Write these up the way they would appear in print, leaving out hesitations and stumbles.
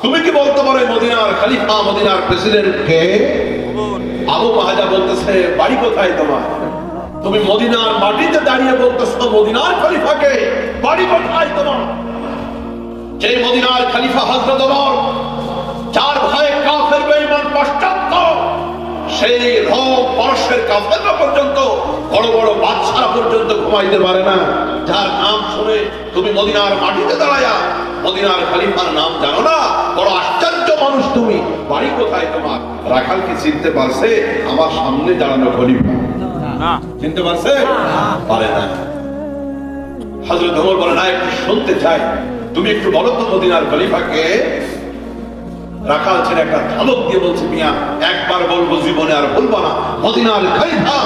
তুমি কি বলতে পারো মদিনার খলিফা মদিনার প্রেসিডেন্ট কে? আবু মাহাজা বলতেছে বাড়ি কোথায় তোমার? তুমি মদিনার মাটিতে দাঁড়িয়ে বলতেছো মদিনার খলিফাকে, বাড়ি কোথায় তোমার? যে মদিনার খলিফা হযরত ওমর, যার ভয়ে কাফের বেঈমান পশ্চাৎ, সেই রোম পারস্যের কাফেররা পর্যন্ত, বড় বড় বাদশারা পর্যন্ত ঘুমাইতে পারে না, যার নাম শুনে তুমি মদিনার মাটিতে দাঁড়ায়া মদিনার খলিফার নাম জানো না? বড় আশ্চর্য মানুষ তুমি, বাড়ি কোথায় তোমার? রাখাল কি চিনতে পারছে আমার সামনে দাঁড়ানো খলিফা? চিনতে পারছে? পারে না। হযরত ওমর বলে না, একটু শুনতে চাই, তুমি একটু বলো তো মদিনার খলিফাকে। রাখাল ছেলে একটা ধমক দিয়ে বলছে, মিয়া একবার বলবো জীবনে আর বলবো না, মদিনার খলিফা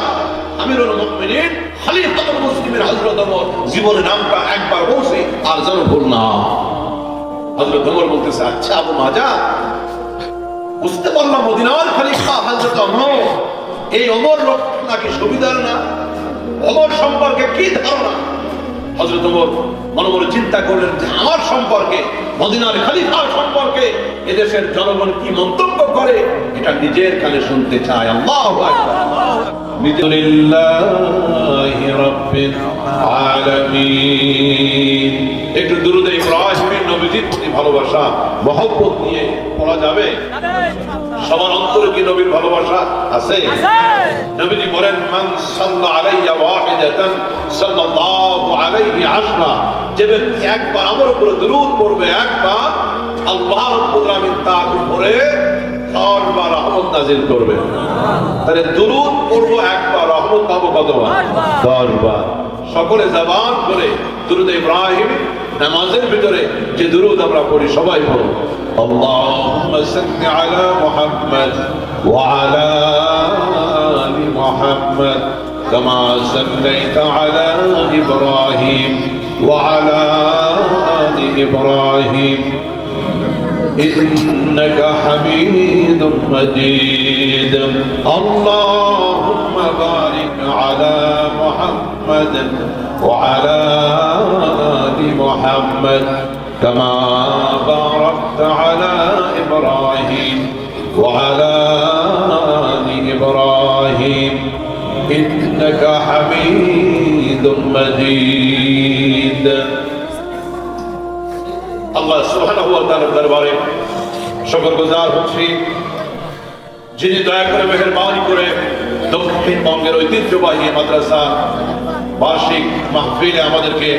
আমিরুল মুমিনিন খলিফাতুল মুসলিমিন হযরত ওমর, জীবনে নামটা একবার বলছি আর যেন ভুল না। হযরত ওমর বলতেছে, আচ্ছা আবু মাজা, বুঝতে পারলাম মদিনার খলিফা হযরত ওমর, এই ওমর লোক নাকি সুবিধার না? ওমর সম্পর্কে কি ধারণা? হযরত ওমর মনে মনে চিন্তা করলেন যে আমার সম্পর্কে, মদিনার খলিফা সম্পর্কে এদেশের জনগণ কি মন্তব্য করে, এটা নিজের কানে শুনতে চায়। আল্লাহু আকবার। লিল্লাহি রাব্বিল আলামিন। একটু দুরূদে ইব্রাহিমের নবীজির প্রতি ভালোবাসা মহব্বত নিয়ে পড়া যাবে? সবার অন্তরে কি নবীর ভালোবাসা আছে? নবীজি বলেন, মান সাল্লা আলাইয়া ওয়াহিদাতান সাল্লাল্লাহু আলাইহি আশরা, যে ব্যক্তি একবার আমার উপরে দরুদ পড়বে, একবার, আল্লাহ রাব্বুল আলামিন তার উপরে 10 বার রহমত নাযিল করবে। তাহলে দরুদ পড়বো একবার, রহমত পাবো কতবার? 10 বার। সকলে জবান করে দুরূদে ইব্রাহিম নামাজের ভিতরে যে দুরূদ আমরা পড়ি, সবাই পড়ো। আল্লাহুম্মা সাল্লি আলা মুহাম্মাদ ওয়া আলা আলি মুহাম্মাদ কামা সাল্লাইতা আলা ইব্রাহিম ওয়া আলা আলি ইব্রাহিম إنك حميد مجيد اللهم بارك على محمد وعلى آل محمد كما باركت على إبراهيم وعلى آل إبراهيم إنك حميد مجيد আল্লাহ সুবহানাহু ওয়া তাআলার দরবারে শুকরগুজার হচ্ছি, যিনি দয়া করে মেহেরবানি করে দক্ষিণবঙ্গের ঐতিহ্যবাহী মাদ্রাসা বার্ষিক মাহফিলে আমাদেরকে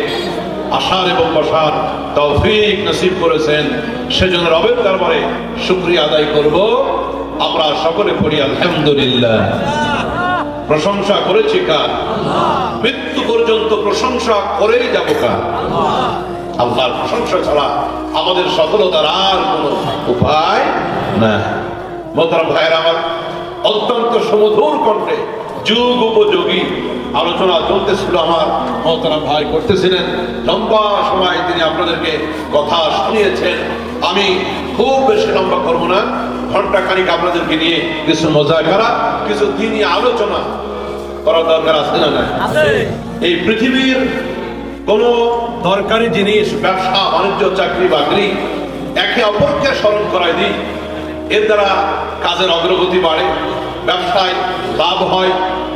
আসার এবং বসার তৌফিক নসিব করেছেন। সেজন্য রবের দরবারে শুকরিয়া আদায় করব। আমরা সকলে পড়ি আলহামদুলিল্লাহ। প্রশংসা করেছি কার? মৃত্যু পর্যন্ত প্রশংসা করেই যাব কার? আল্লাহর প্রশংসা ছাড়া আমাদের সফলতার আর কোন উপায় না। মোহতারাম ভাইয়েরা আমার, অত্যন্ত সুমধুর কণ্ঠে যুগ উপযোগী আলোচনা চলতেছিল। আমার মোহতারাম ভাই করতেছিলেন, লম্বা সময় তিনি আপনাদেরকে কথা শুনিয়েছেন। আমি খুব বেশি লম্বা করবো না, ঘন্টা খানিক আপনাদেরকে নিয়ে কিছু মুযাকারা, কিছু দ্বীনি আলোচনা করার দরকার আছে না? না, এই পৃথিবীর কোন দরকারি জিনিস, ব্যবসা বাণিজ্য, চাকরি বাকরি, একে অপরকে স্মরণ করাই দিই, এর দ্বারা কাজের অগ্রগতি বাড়ে, ব্যবসায় লাভ হয়,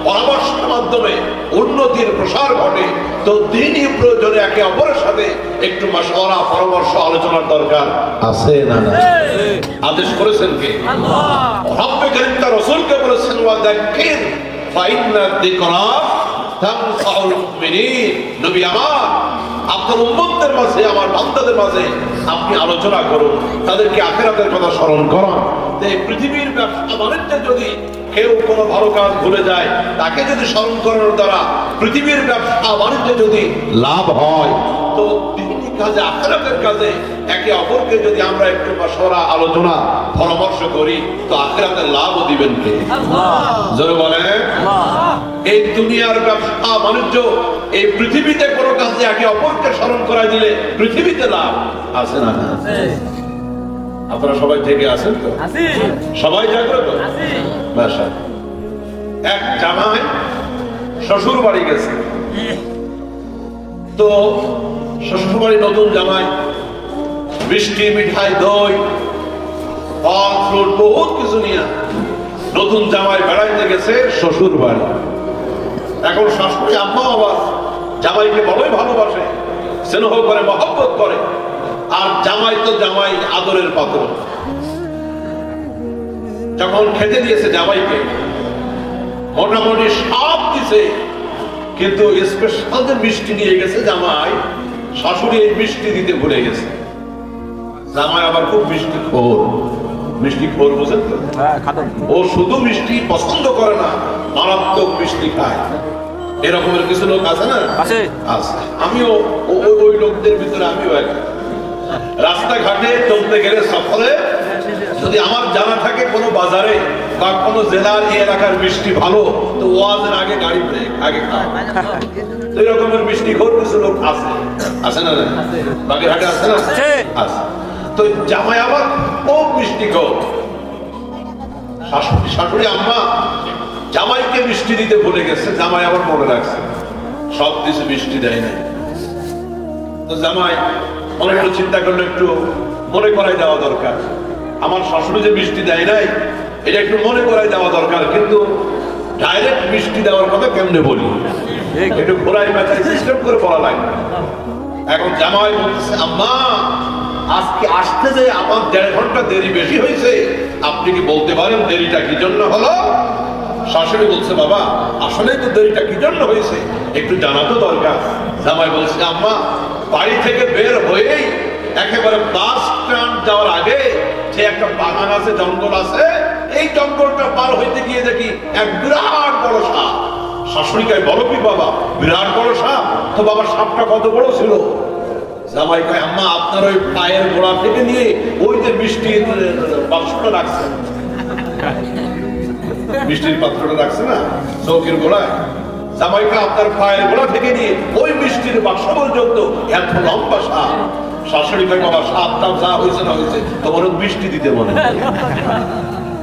পরামর্শের মাধ্যমে উন্নতির প্রসার ঘটে। তো দ্বীনি প্রয়োজনে একে অপরের সাথে একটু মাশওয়ারা, পরামর্শ, আলোচনার দরকার আছে না? না, আদেশ করেছেন কে? আল্লাহ। রব্বে কারীম তার রাসূলকে বলেছেন, ওয়া যাক্কির ফাইন্না যিকরা তানফাউল মুমিনিন। নবী আমার, আপনার উম্মতদের মাঝে, আমার বান্দাদের মাঝে আপনি আলোচনা করুন, তাদেরকে আখিরাতের কথা স্মরণ করান। এই পৃথিবীর ব্যবসা বাণিজ্যে যদি কেউ কোনো ভালো কাজ ভুলে যায়, তাকে যদি স্মরণ করানোর দ্বারা পৃথিবীর ব্যবসা বাণিজ্যে যদি লাভ হয়, তো দ্বীনি কাজে, আখিরাতের কাজে একে অপরকে যদি আমরা একটু মাশওয়ারা, আলোচনা, পরামর্শ করি, তো আখিরাতের লাভও দিবেন কে? আল্লাহ। জোরে বলেন আল্লাহ। এই দুনিয়ার ব্যবসা বাণিজ্য, এই পৃথিবীতে কোনো কাজে একে অপরকে স্মরণ করাই দিলে পৃথিবীতে লাভ আছে না? আছে। আপনারা সবাই থেকে আছেন তো? আছি। সবাই জাগ্রত? আছি। মাশাআল্লাহ। এক জামাই শ্বশুর বাড়ি গেছে, তো শ্বশুর বাড়ি নতুন জামাই, মিষ্টি, মিঠাই, দই ফল ফ্রুট বহুত কিছু নিয়ে নতুন জামাই বেড়াইতে গেছে শ্বশুর বাড়ি। এখন শাশুড়ি আম্মা আবার জামাইকে বড়ই ভালোবাসে, স্নেহ করে, মহব্বত করে। আর জামাই তো জামাই, আদরের পাত্র। যখন খেতে দিয়েছে জামাইকে, মোটামুটি সব দিছে, কিন্তু স্পেশাল যে মিষ্টি নিয়ে গেছে জামাই, শাশুড়ি এই মিষ্টি দিতে ভুলে গেছে। জামাই আবার খুব মিষ্টি খোর, মিষ্টি খোর বুঝেন তো? ও শুধু মিষ্টি পছন্দ করে না, মারাত্মক মিষ্টি খায়। এরকমের কিছু লোক আছে না? আছে। আমিও ওই লোকদের ভিতরে আমিও এক। রাস্তাঘাটে চলতে গেলে সফরে যদি আমার জানা থাকে কোনো বাজারে বা কোনো জেলার এই এলাকার মিষ্টি ভালো, তো ওয়াজের আগে গাড়ি ব্রেক আগে খায়। তো এরকমের মিষ্টি খোর কিছু লোক আছে, আছে না? বাগেরহাটে আছে না? আছে। তো জামাই আবার খুব মিষ্টি খোর। শাশুড়ি আম্মা জামাইকে মিষ্টি দিতে ভুলে গেছে, জামাই আবার মনে রাখছে, সব কিছু মিষ্টি দেয় নাই। তো জামাই অনেক চিন্তা করলো, একটু মনে করাই দেওয়া দরকার, আমার শাশুড়ি যে মিষ্টি দেয় নাই এটা একটু মনে করাই দেওয়া দরকার। কিন্তু ডাইরেক্ট মিষ্টি দেওয়ার কথা কেমনে বলি, একটু ঘোরাই মেচাই সিস্টেম করে বলা লাগে। এখন জামাই বলতেছে, আম্মা আজকে আসতে যে আমার 1.5 ঘন্টা দেরি বেশি হয়েছে, আপনি কি বলতে পারেন দেরিটা কি জন্য হলো? শাশুড়ি বলছে, বাবা আসলে তো দেরিটা কি জন্য হয়েছে একটু জানা তো দরকার। জামাই বলছে, আম্মা বাড়ি থেকে বের হয়েই একেবারে বাস স্ট্যান্ড যাওয়ার আগে যে একটা বাগান আছে, জঙ্গল আছে, এই জঙ্গলটা পার হইতে গিয়ে দেখি এক বিরাট বড় সাপ। শাশুড়ি কয়, বড় কি বাবা, বিরাট বড় সাপ? তো বাবা সাপটা কত বড় ছিল? জামাই কয়, আম্মা আপনার ওই পায়ের গোড়া থেকে নিয়ে ওই যে মিষ্টির বাক্সটা রাখছেন, মিষ্টির পাত্রটা রাখছে না চৌকির গোড়ায়, জামাইকে আপনার পায়ের গোড়া থেকে নিয়ে ওই মিষ্টির বাক্স পর্যন্ত এত লম্বা সাপ। শাশুড়ি কয়, বাবা সাপ টাপ যা হয়েছে না হয়েছে, তোমার মিষ্টি দিতে মনে না।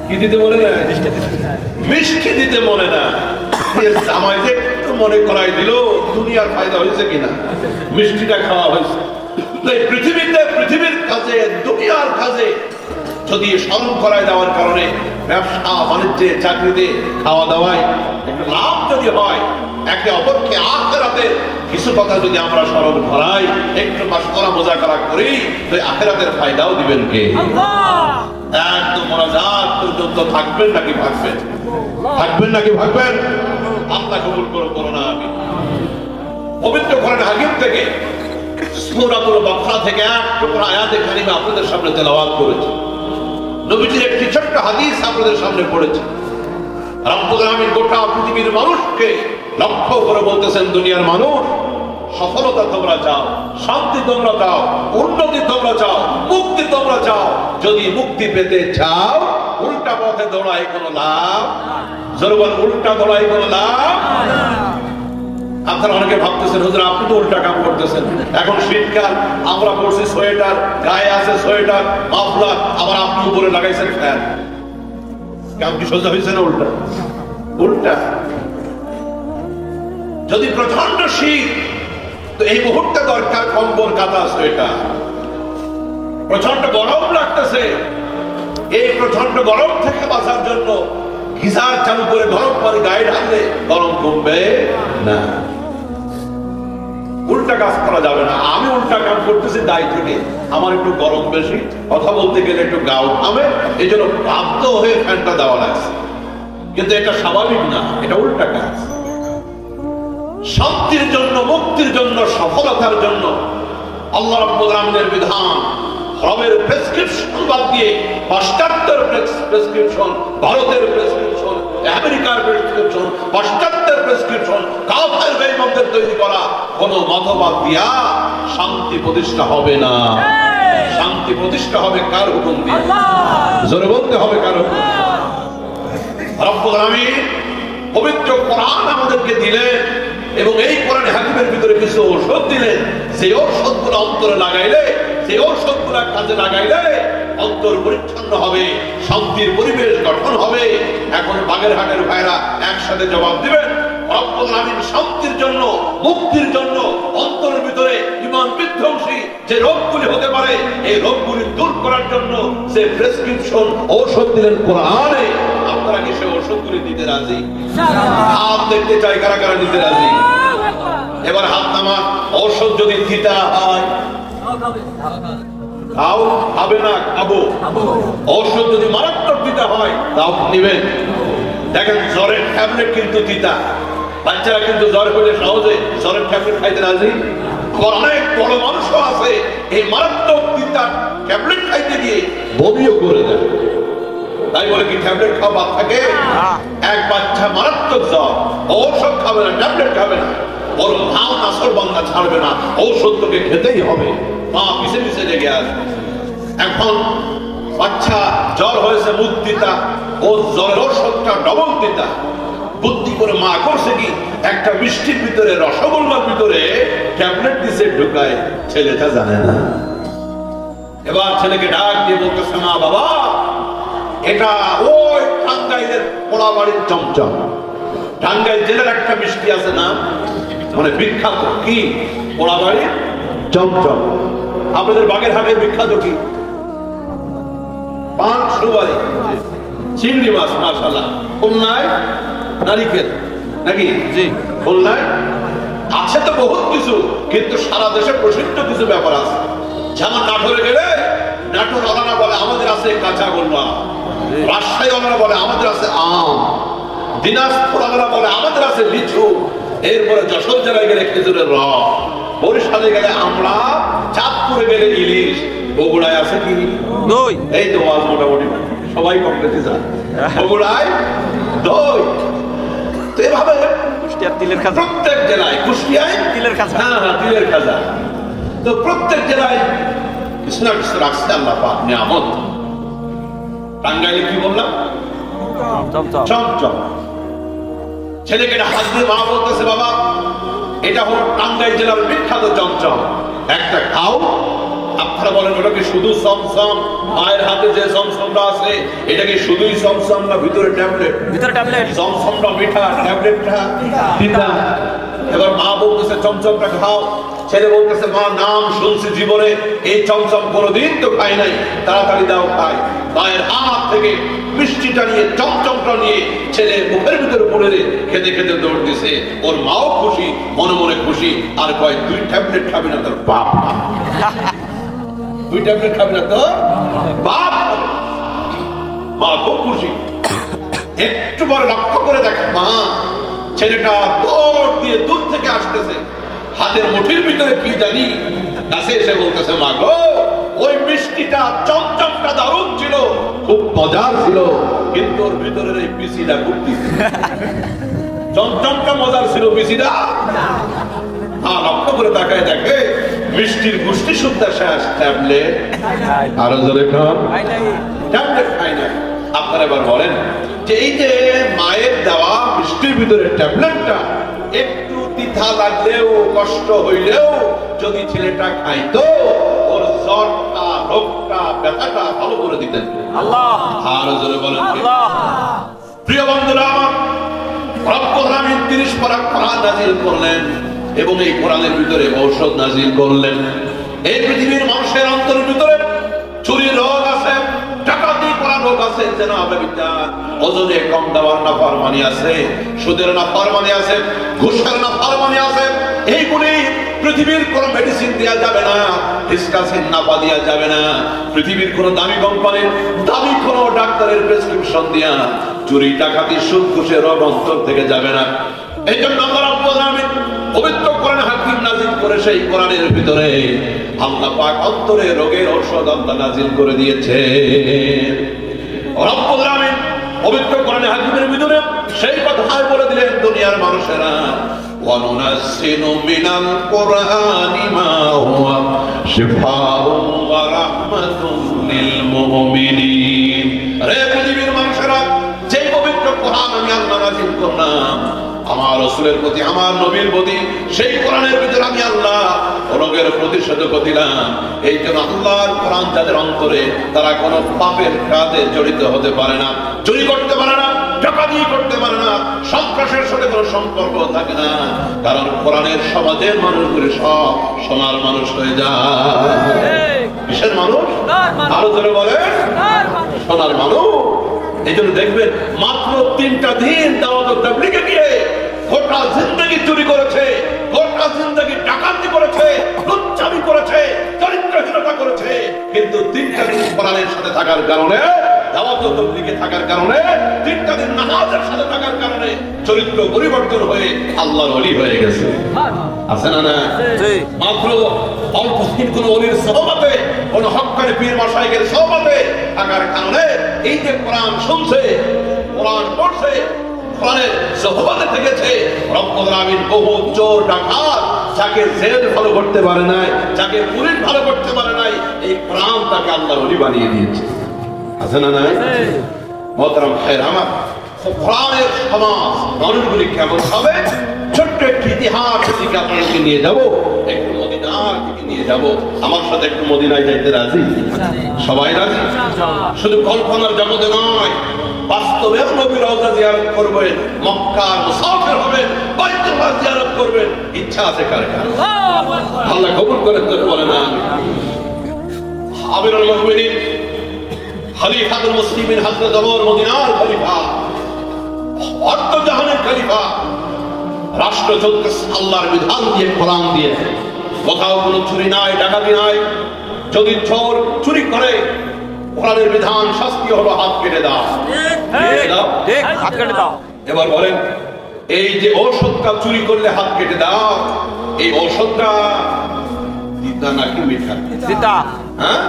কি দিতে মনে না? মিষ্টি দিতে মনে না। জামাই যে একটু মনে করাই দিল, দুনিয়ার ফায়দা হয়েছে কিনা, মিষ্টিটা খাওয়া হয়েছে। পৃথিবীতে, পৃথিবীর কাজে, দুনিয়ার কাজে যদি স্মরণ করায় দেওয়ার কারণে ব্যবসা বাণিজ্যে, চাকরিতে, খাওয়া দাওয়ায় একটু লাভ যদি হয়, একে অপরকে আখিরাতে কিছু কথা যদি আমরা স্মরণ করাই, একটু মাশকরা মুযাকারা করি, তো আখিরাতের ফায়দাও দিবেন কে? একদম মোনাজাত পর্যন্ত থাকবেন নাকি ভাগবেন? থাকবেন নাকি ভাগবেন? আল্লাহ কবুল করো না। আমি পবিত্র কোরআন হাকিম থেকে সূরাতুল বাকরা থেকে এক টুকরা আয়াতে কারিমা আপনাদের সামনে তেলাওয়াত করেছি। নবীজির একটি ছোট্ট হাদিস আপনাদের সামনে পড়েছি। রব্বুল আলামিন গোটা পৃথিবীর মানুষকে লক্ষ্য করে বলতেছেন, দুনিয়ার মানুষ সফলতা তোমরা চাও, শান্তি তোমরা চাও, উন্নতি তোমরা চাও, মুক্তি তোমরা চাও। যদি মুক্তি পেতে চাও, উল্টা পথে দৌড়াই কোনো লাভ, জরুরি উল্টা দৌড়াই কোনো লাভ। আপনারা অনেকে ভাবতেছেন, হুজুর আপনি তো উল্টা কাম করতেছেন। এখন শীতকাল, আমরা পড়ছি সোয়েটার, গায়ে আছে সোয়েটার, মাফলার, আবার আপনি উপরে লাগাইছেন ফ্যান। কাম কি সোজা হয়েছে না উল্টা? উল্টা। যদি প্রচন্ড শীত, তো এই মুহূর্তে দরকার কম্বল, কাঁথা, সোয়েটার। প্রচন্ড গরম লাগতেছে, এই প্রচন্ড গরম থেকে বাঁচার জন্য গিজার চালু করে গরম পানি গায়ে ঢাললে গরম কমবে না। উল্টা কাজ করা যাবে না। আমি উল্টা কাজ করতেছি দায় থেকে, আমার একটু গরম বেশি, কথা বলতে গেলে একটু গাও থামে, এই জন্য বাধ্য হয়ে ফ্যানটা দেওয়া লাগছে। কিন্তু এটা স্বাভাবিক না, এটা উল্টা কাজ। শান্তির জন্য, মুক্তির জন্য, সফলতার জন্য আল্লাহ রাব্বুল আলামিনের বিধান, রবের প্রেসক্রিপশন বাদ দিয়ে পাশ্চাত্যের প্রেসক্রিপশন, ভারতের প্রেসক্রিপশন, আমেরিকার প্রেসক্রিপশন, পাশ্চাত্যের প্রেসক্রিপশন, কাফের বেঈমানদের তৈরি করা কোন মতবাদ দিয়া শান্তি প্রতিষ্ঠা হবে না। শান্তি প্রতিষ্ঠা হবে কার হুকুম দিয়ে? জোরে বলতে হবে কার হুকুম? রব্বুল আলামিন পবিত্র কোরআন আমাদেরকে দিলেন এবং এই কোরআন হাকিমের ভিতরে কিছু ঔষধ দিলেন। সেই ঔষধগুলো অন্তরে লাগাইলে, সেই ঔষধগুলো কাজে লাগাইলে অন্তর পরিচ্ছন্ন হবে, শান্তির পরিবেশ গঠন হবে। এখন বাগেরহাটের ভাইরা একসাথে জবাব দিবেন, রব্বুল আলামিন শান্তির জন্য, মুক্তির জন্য অন্তরের ভিতরে ঈমান বিধ্বংসী যে রোগগুলি হতে পারে পারে এই রোগগুলি দূর করার জন্য যে প্রেসক্রিপশন ঔষধ দিলেন কোরআনে, আপনারা কি সে ওষুধগুলি দিতে রাজি? হাত দেখতে চাই কারা কারা দিতে রাজি? এবার হাত নামা। ঔষধ যদি তিতা হয় খাও, খাবে না খাবো। ঔষধ যদি মারাত্মক তিতা হয় তাও নিবেন। দেখেন জ্বরের ট্যাবলেট কিন্তু তিতা, বাচ্চারা কিন্তু জ্বর হলে সহজে জ্বরের ট্যাবলেট খাইতে রাজি। অনেক বড় মানুষও আছে এই মারাত্মক তিতা ট্যাবলেট খাইতে গিয়ে বমিও করে দেয়। তাই বলে কি ট্যাবলেট খাওয়া বাদ থাকে? এক বাচ্চা মারাত্মক জ্বর, ঔষধ খাবে না, ট্যাবলেট খাবে না, ওর মা নাসর বান্দা ছাড়বে না, ঔষধ তোকে খেতেই হবে। মা পিছে পিছে লেগে আসবে। এখন বাচ্চা জ্বর হয়েছে মুখ তিতা, ও জ্বরের ওষুধটা ডবল তিতা। বুদ্ধি করে মা করছে কি, একটা মিষ্টির ভিতরে রসগোল্লার ভিতরে ট্যাবলেট দিছে ঢুকায়, ছেলেটা জানে না। এবার ছেলেকে ডাক দিয়ে বলতেছে, মা বাবা এটা ওই টাঙ্গাইলের পোড়াবাড়ির চমচম। টাঙ্গাইল জেলার একটা মিষ্টি আছে না, মানে বিখ্যাত কি পোড়াবাড়ির চমচম। আপনাদের বাগেরহাটের বিখ্যাত কি? পান সুপারি, চিংড়ি মাছ, মাশাআল্লাহ। খুলনায় নারিকেল নাকি? জি, খুলনায় আছে তো বহুত কিছু, কিন্তু সারা দেশে প্রসিদ্ধ কিছু ব্যাপার আছে। যেমন নাটোরে গেলে নাটোর ওলারা বলে আমাদের আছে কাঁচা গোল্লা, রাজশাহী ওলারা বলে আমাদের আছে আম, দিনাজপুর ওলারা বলে আমাদের আছে লিচু, এরপরে যশোর জেলায় গেলে খেজুরের রস, বরিশালে গেলে আমরা, চাঁদপুরে গেলে ইলিশ, বগুড়ায় আছে কি দই। এই তো আজ মোটামুটি সবাই কমপ্লিট যায়। বগুড়ায় দই। তো এভাবে প্রত্যেক জেলায়, কুষ্টিয়ায় তিলের খাজা, হ্যাঁ হ্যাঁ তিলের খাজা। তো প্রত্যেক জেলায় কিছু না কিছু রাখছে আল্লাহ পাক নিয়ামত। টাঙ্গাইলে কি বললাম? চমচম। ছেলেকে হাত দিয়ে মা বলতেছে, বাবা এটা হলো টাঙ্গাইল জেলার বিখ্যাত চমচম, একটা খাও। আপনারা বলেন ওটা কি শুধু চমচম? মায়ের হাতে যে চমচমটা আছে এটা কি শুধুই চমচম না ভিতরে ট্যাবলেট? ভিতরে ট্যাবলেট। চমচমটা মিঠা, ট্যাবলেটটা তিতা। এবার মা বলতেছে চমচমটা খাও। ছেলে বলতেছে, মা নাম শুনছি জীবনে, এই চমচম কোনোদিন তো খাই নাই, তাড়াতাড়ি দাও খাই। মায়ের হাত থেকে মিষ্টিটা নিয়ে চমচমটা নিয়ে ছেলে মুখের ভিতরে পড়ে খেতে খেতে দৌড় দিছে। ওর মাও খুশি, মনে মনে খুশি। আর কয়, তুই ট্যাবলেট খাবি না তোর বাপ, তুই ট্যাবলেট খাবি না তোর বাপ। মা খুব খুশি। একটু পরে লক্ষ্য করে দেখে মা ছেলেটা দৌড় দিয়ে দূর থেকে আসতেছে, হাতের মুঠির ভিতরে কি জানি, কাছে এসে বলতেছে, মা গো ওই মিষ্টিটা চমচমটা দারুণ ছিল, খুব মজার ছিল, কিন্তু ওর ভিতরের এই পিসিটা খুব চমচমটা মজার ছিল, পিসিটা লক্ষ্য করে তাকায় দেখে মিষ্টির গুষ্টি শুদ্ধা শেষ, ট্যাবলেট আরো জোরে খান, ট্যাবলেট খাই না। আপনারা এবার বলেন যে এই যে মায়ের দেওয়া মিষ্টির ভিতরে ট্যাবলেটটা একটু তিতা লাগলেও কষ্ট হইলেও যদি ছেলেটা খাইতো, ওর জ্বরটা, রোগটা, ব্যথাটা ভালো করে দিতেন আল্লাহ। আরো জোরে বলেন আল্লাহ। প্রিয় বন্ধুরা আমার, রব্বুল আলামিন 30 পারা কোরআন নাযিল করলেন এবং এই কোরআনের ভিতরে ঔষধ নাযিল করলেন। এই পৃথিবীর মানুষের অন্তরের ভিতরে চুরির রোগ আছে, ডাকাতি করার রোগ আছে, জেনাবিদ্যা, ওজনে কম দেওয়ার নাফরমানি আছে, সুদের নাফরমানি আছে, ঘুষের নাফরমানি আছে। এইগুলি পৃথিবীর কোন মেডিসিন দেয়া যাবে না, হিসকাসিন নাপা দেয়া যাবে না, পৃথিবীর কোন দামি কোম্পানির দামি কোন ডাক্তারের প্রেসক্রিপশন দিয়া চুরি, ডাকাতি, সুদ, ঘুষের রোগ অন্তর থেকে যাবে না। এই জন্য আল্লাহ রাব্বুল আলামিন পবিত্র কোরআন হাকিম নাযিল করে সেই কোরআনের ভিতরে আল্লাহ পাক অন্তরে রোগের ঔষধ আল্লাহ নাযিল করে দিয়েছে। রব্বুল আলামিন পবিত্র কোরআন হাকিমের ভিতরে সেই কথাই বলে দিলেন, দুনিয়ার মানুষেরা ওয়া নুনাজ্জিলু মিনাল কোরআনি মা হুয়া শিফাউন ওয়া রাহমাতুন লিল মুমিনিন। রে পৃথিবীর মানুষেরা, যে পবিত্র কোরআন আমি আল্লাহ নাযিল করলাম আমার রাসূলের প্রতি, আমার নবীর প্রতি, সেই কোরআনের ভিতরে আমি আল্লাহ রোগের প্রতিষেধক দিলাম। এই জন্য আল্লাহর কোরআন যাদের অন্তরে, তারা কোনো পাপের কাজে জড়িত হতে পারে না, চুরি করতে পারে না, ডাকাতি করতে পারে না, সন্ত্রাসের সাথে কোনো সম্পর্ক থাকে না, কারণ কোরআনের সমাজের মানুষগুলি সব সোনার মানুষ হয়ে যায়। কিসের মানুষ? আরো ধরে বলে সোনার মানুষ। এই জন্য দেখবেন মাত্র 3টা দিন দাওয়াত তাবলীগে গিয়ে গোটা জিন্দগি চুরি করেছে, গোটা জিন্দগি ডাকাতি করেছে, লুচ্চামি করেছে, চরিত্রহীনতা করেছে, কিন্তু 3টা দিন কোরআনের সাথে থাকার কারণে, দাওয়াত তাবলীগে থাকার কারণে, 3টা দিন নামাজের সাথে থাকার কারণে চরিত্র পরিবর্তন হয়ে আল্লাহর ওলি হয়ে গেছে। আছে না? না, মাত্র অল্প দিন কোন ওলির সোহবতে, কোন হক্কানি পীর মাশায়েখের সোহবতে থাকার কারণে এই যে কোরআন শুনছে, কোরআন পড়ছে, কোরআনের সোহবতে থেকেছে, রব্বুল আলামিন বহু চোর ডাকাত যাকে জেল ভালো করতে পারে নাই, যাকে পুলিশ ভালো করতে পারে নাই, এই কোরআন তাকে আল্লাহর ওলি বানিয়ে দিয়েছে। আছে না? না, মোহতারাম ভাইরা আমার, কোরআনের সমাজ মানুষগুলি কেমন হবে? ছোট্ট একটি ইতিহাস দিকে আপনাদেরকে নিয়ে যাব, একটু মদিনার দিকে নিয়ে যাব। আমার সাথে একটু মদিনায় যাইতে রাজি? সবাই রাজি? শুধু কল্পনার জগতে নয়, বাস্তবে নবীর রওজা জিয়ারত করবেন, মক্কার মুসাফির হবেন, বাইতুল্লাহ জিয়ারত করবেন, ইচ্ছা আছে কার কার? আল্লাহ কবুল করেন তো বলেন আমিন। আমিরুল মুমিনিন খলিফাতুল মুসলিমিন হযরত ওমর মদিনার খলিফা, অর্ধ জাহানের খলিফা, রাষ্ট্র চলতেছে আল্লাহর বিধান দিয়ে, কোরআন দিয়ে। কোথাও কোনো চুরি নাই, ডাকাতি নাই। যদি চোর চুরি করে, কোরআনের বিধান শাস্তি হলো হাত কেটে দাও। হাত কেটে দাও। এবার বলেন, এই যে ঔষধটা চুরি করলে হাত কেটে দাও, এই ঔষধটা তিতা নাকি মিঠা? তিতা। হ্যাঁ,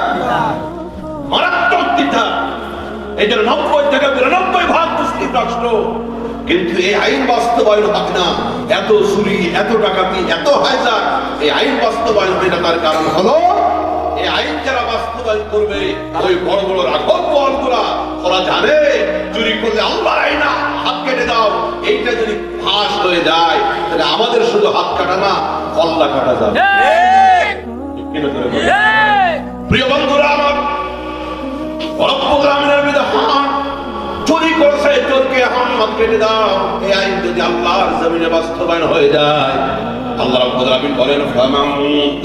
মারাত্মক তিতা। এই জন্য 90 থেকে 92 ভাগ মুসলিম রাষ্ট্র, কিন্তু এই আইন বাস্তবায়ন হবে না। এত চুরি, এত ডাকাতি, এত হাইজাক, এই আইন বাস্তবায়ন হয় না। তার কারণ হলো এই আইন যারা বাস্তবায়ন করবে, ওই বড় বড় রাঘব বলগুলা, ওরা জানে চুরি করলে আল্লাহর আইন, হাত কেটে দাও। এইটা যদি ফাঁস হয়ে যায়, তাহলে আমাদের শুধু হাত কাটা না, কল্লা কাটা যাবে। প্রিয় বন্ধুরা আমার, রব্বুল আলামিনের বিধান, চুরি করেছে চোরকে হাত কেটে দাও, এই আইন যদি আল্লাহর জমিনে বাস্তবায়ন হয়ে যায়, আল্লাহ রাব্বুল আলামিন বলেন, ফামান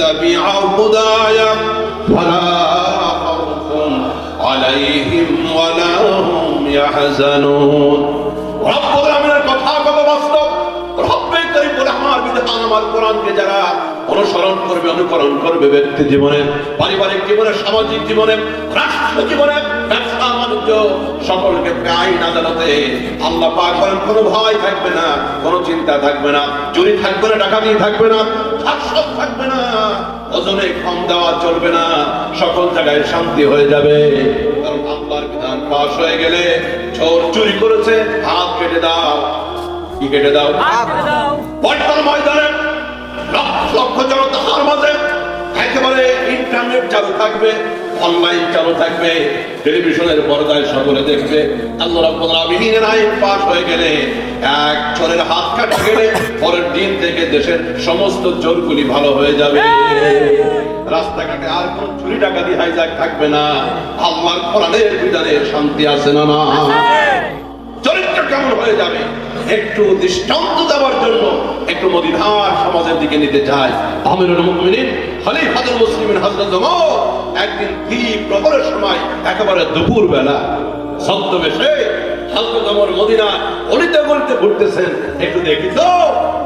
তাবিআ হুদায়া ফালা খাউফুন আলাইহিম ওয়ালা হুম ইয়াহজানুন। রব্বুল আলামিনের কথা কত বাস্তব। রব্বে কারীম বলে, আমার বিধান, আমার কোরআনকে যারা অনুসরণ করবে, অনুকরণ করবে, ব্যক্তি জীবনে, পারিবারিক জীবনে, সামাজিক জীবনে, রাষ্ট্র জীবনে, ব্যবসা বাণিজ্য, সকল ক্ষেত্রে আইন আদালতে আল্লাহ পাক বলেন, কোনো ভয় থাকবে না, কোনো চিন্তা থাকবে না, চুরি থাকবে না, ডাকাতি থাকবে না, ধর্ষণ থাকবে না, ওজনে কম দেওয়া চলবে না, সকল জায়গায় শান্তি হয়ে যাবে। কারণ আল্লাহর বিধান পাশ হয়ে গেলে, চোর চুরি করেছে, হাত কেটে দাও। কি কেটে দাও? বর্তমান ময়দানে লক্ষ লক্ষ জনতার মাঝে একেবারে ইন্টারনেট চালু থাকবে, অনলাইন চালু থাকবে, টেলিভিশনের পর্দায় সকলে দেখবে। আল্লাহ রাব্বুল আলামিনের আইন পাস হয়ে গেলে, এক চোরের হাত কাটা গেলে, পরের দিন থেকে দেশের সমস্ত চোরগুলি ভালো হয়ে যাবে। রাস্তাঘাটে আর কোন চুরি ডাকাতি হাইজাক থাকবে না। আল্লাহর কোরআনের বিধানে শান্তি আছে না? না, চরিত্র কেমন হয়ে যাবে? একটু দৃষ্টান্ত দেওয়ার জন্য একটু মদিনার সমাজের দিকে নিতে চাই। আমিরুল মুমিনিন খলিফাতুল মুসলিমিন হযরত ওমর একদিন ঠিক প্রহরের সময়, একেবারে দুপুর বেলা, ছদ্মবেশে হযরত ওমর মদিনা অলিতে গলিতে ঘুরতেছেন। একটু দেখি তো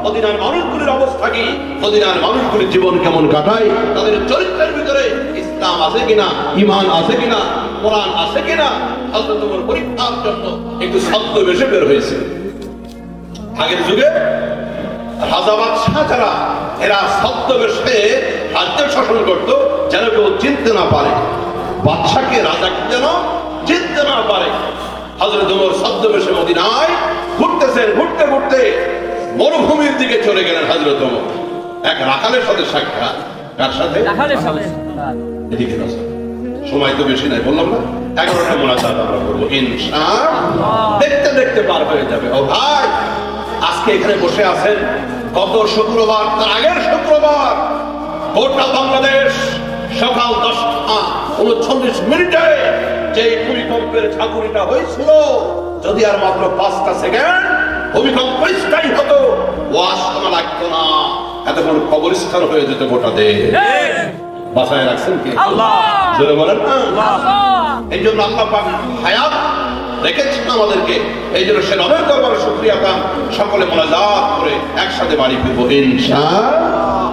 মদিনার মানুষগুলির অবস্থা কি, মদিনার মানুষগুলির জীবন কেমন কাটায়, তাদের চরিত্রের ভিতরে ইসলাম আছে কিনা, ঈমান আছে কিনা, কোরআন আছে কিনা। হযরত ওমর পরীক্ষার জন্য একটু ছদ্মবেশে বের হয়েছে। আগের যুগে রাজা বাদশাহ যারা, এরা ছদ্মবেশে রাজ্য শাসন করত, যেন কেউ চিনতে না পারে, বাদশাকে, রাজাকে যেন চিনতে না পারে। হযরত ওমর ছদ্মবেশে মদিনায় ঘুরতেছেন। ঘুরতে ঘুরতে মরুভূমির দিকে চলে গেলেন হযরত ওমর। এক রাখালের সাথে সাক্ষাৎ। কার সাথে? এদিকে সময় তো বেশি নাই, বললাম না 11টা মোনাজাত আমরা করবো ইনশাআল্লাহ, দেখতে দেখতে পার হয়ে যাবে। ও ভাই, আজকে এখানে বসে আছেন, গত শুক্রবার, তার আগের শুক্রবার গোটা বাংলাদেশ সকাল 10:39 যে ভূমিকম্পের ঝাঁকুনিটা হয়েছিল, যদি আর মাত্র 5টা সেকেন্ড ভূমিকম্প স্থায়ী হতো, ওয়াজ শোনা লাগতো না, এতক্ষণ কবরস্থান হয়ে যেত গোটা দেশ। বাঁচায় রাখছেন কে? আল্লাহ। জোরে বলেন না। আল্লাহ। এই জন্য আল্লাহ পাক হায়াত রেখেছেন আমাদেরকে, এই জন্য সে রবের দরবারে শুকরিয়া আদান সকলে মোনাজাত করে একসাথে বাড়ি ফিরবো ইনশাআল্লাহ।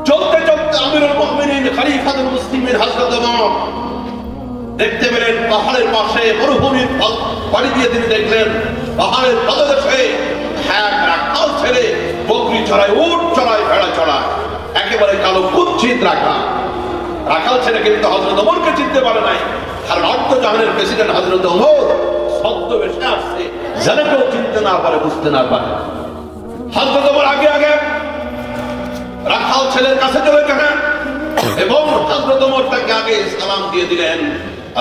চলতে চলতে আমিরুল মুমিনিন খলিফাতুল মুসলিমিন হযরত ওমর দেখতে পেলেন পাহাড়ের পাশে মরুভূমির পাড়ি দিয়ে তিনি দেখলেন পাহাড়ের তলদেশে এক রাখাল ছেলে বকরি চড়ায়, উট চড়ায়, ভেড়া চড়ায়, একেবারে কালো কুৎসিত রাখাল ছেলে কিন্তু হযরত ওমরকে চিনতে পারে নাই। কারণ অর্থ জাহানের প্রেসিডেন্ট হযরত ওমর ছদ্মবেশে আসছে, যেন কেউ চিনতে না পারে, বুঝতে না পারে। হযরত ওমর আগে আগে রাখাল ছেলের কাছে চলে গেলেন এবং হযরত ওমর তাকে আগে সালাম দিয়ে দিলেন,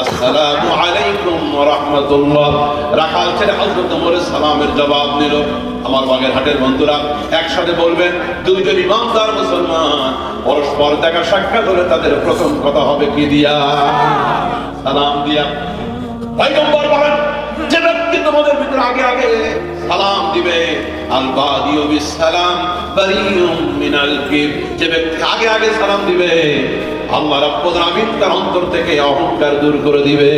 আসসালামু আলাইকুম ওয়া রাহমাতুল্লাহ। রাখাল ছেলে হযরত ওমরের সালামের জবাব দিল। আমার বাগের হাটের বন্ধুরা একসাথে বলবেন, দুইজন ইমানদার মুসলমান পরস্পর দেখা সাক্ষাৎ হলে তাদের প্রথম কথা হবে কি দিয়া? সালাম দিয়া। পয়গম্বর বলেন, যে ব্যক্তি তোমাদের ভিতরে আগে আগে সালাম দিবে, আল বাদিউ বিস সালাম বারিউম মিনাল কিব, যে ব্যক্তি আগে আগে সালাম দিবে আল্লাহ রাব্বুল আলামিন তার অন্তর থেকে অহংকার দূর করে দিবে।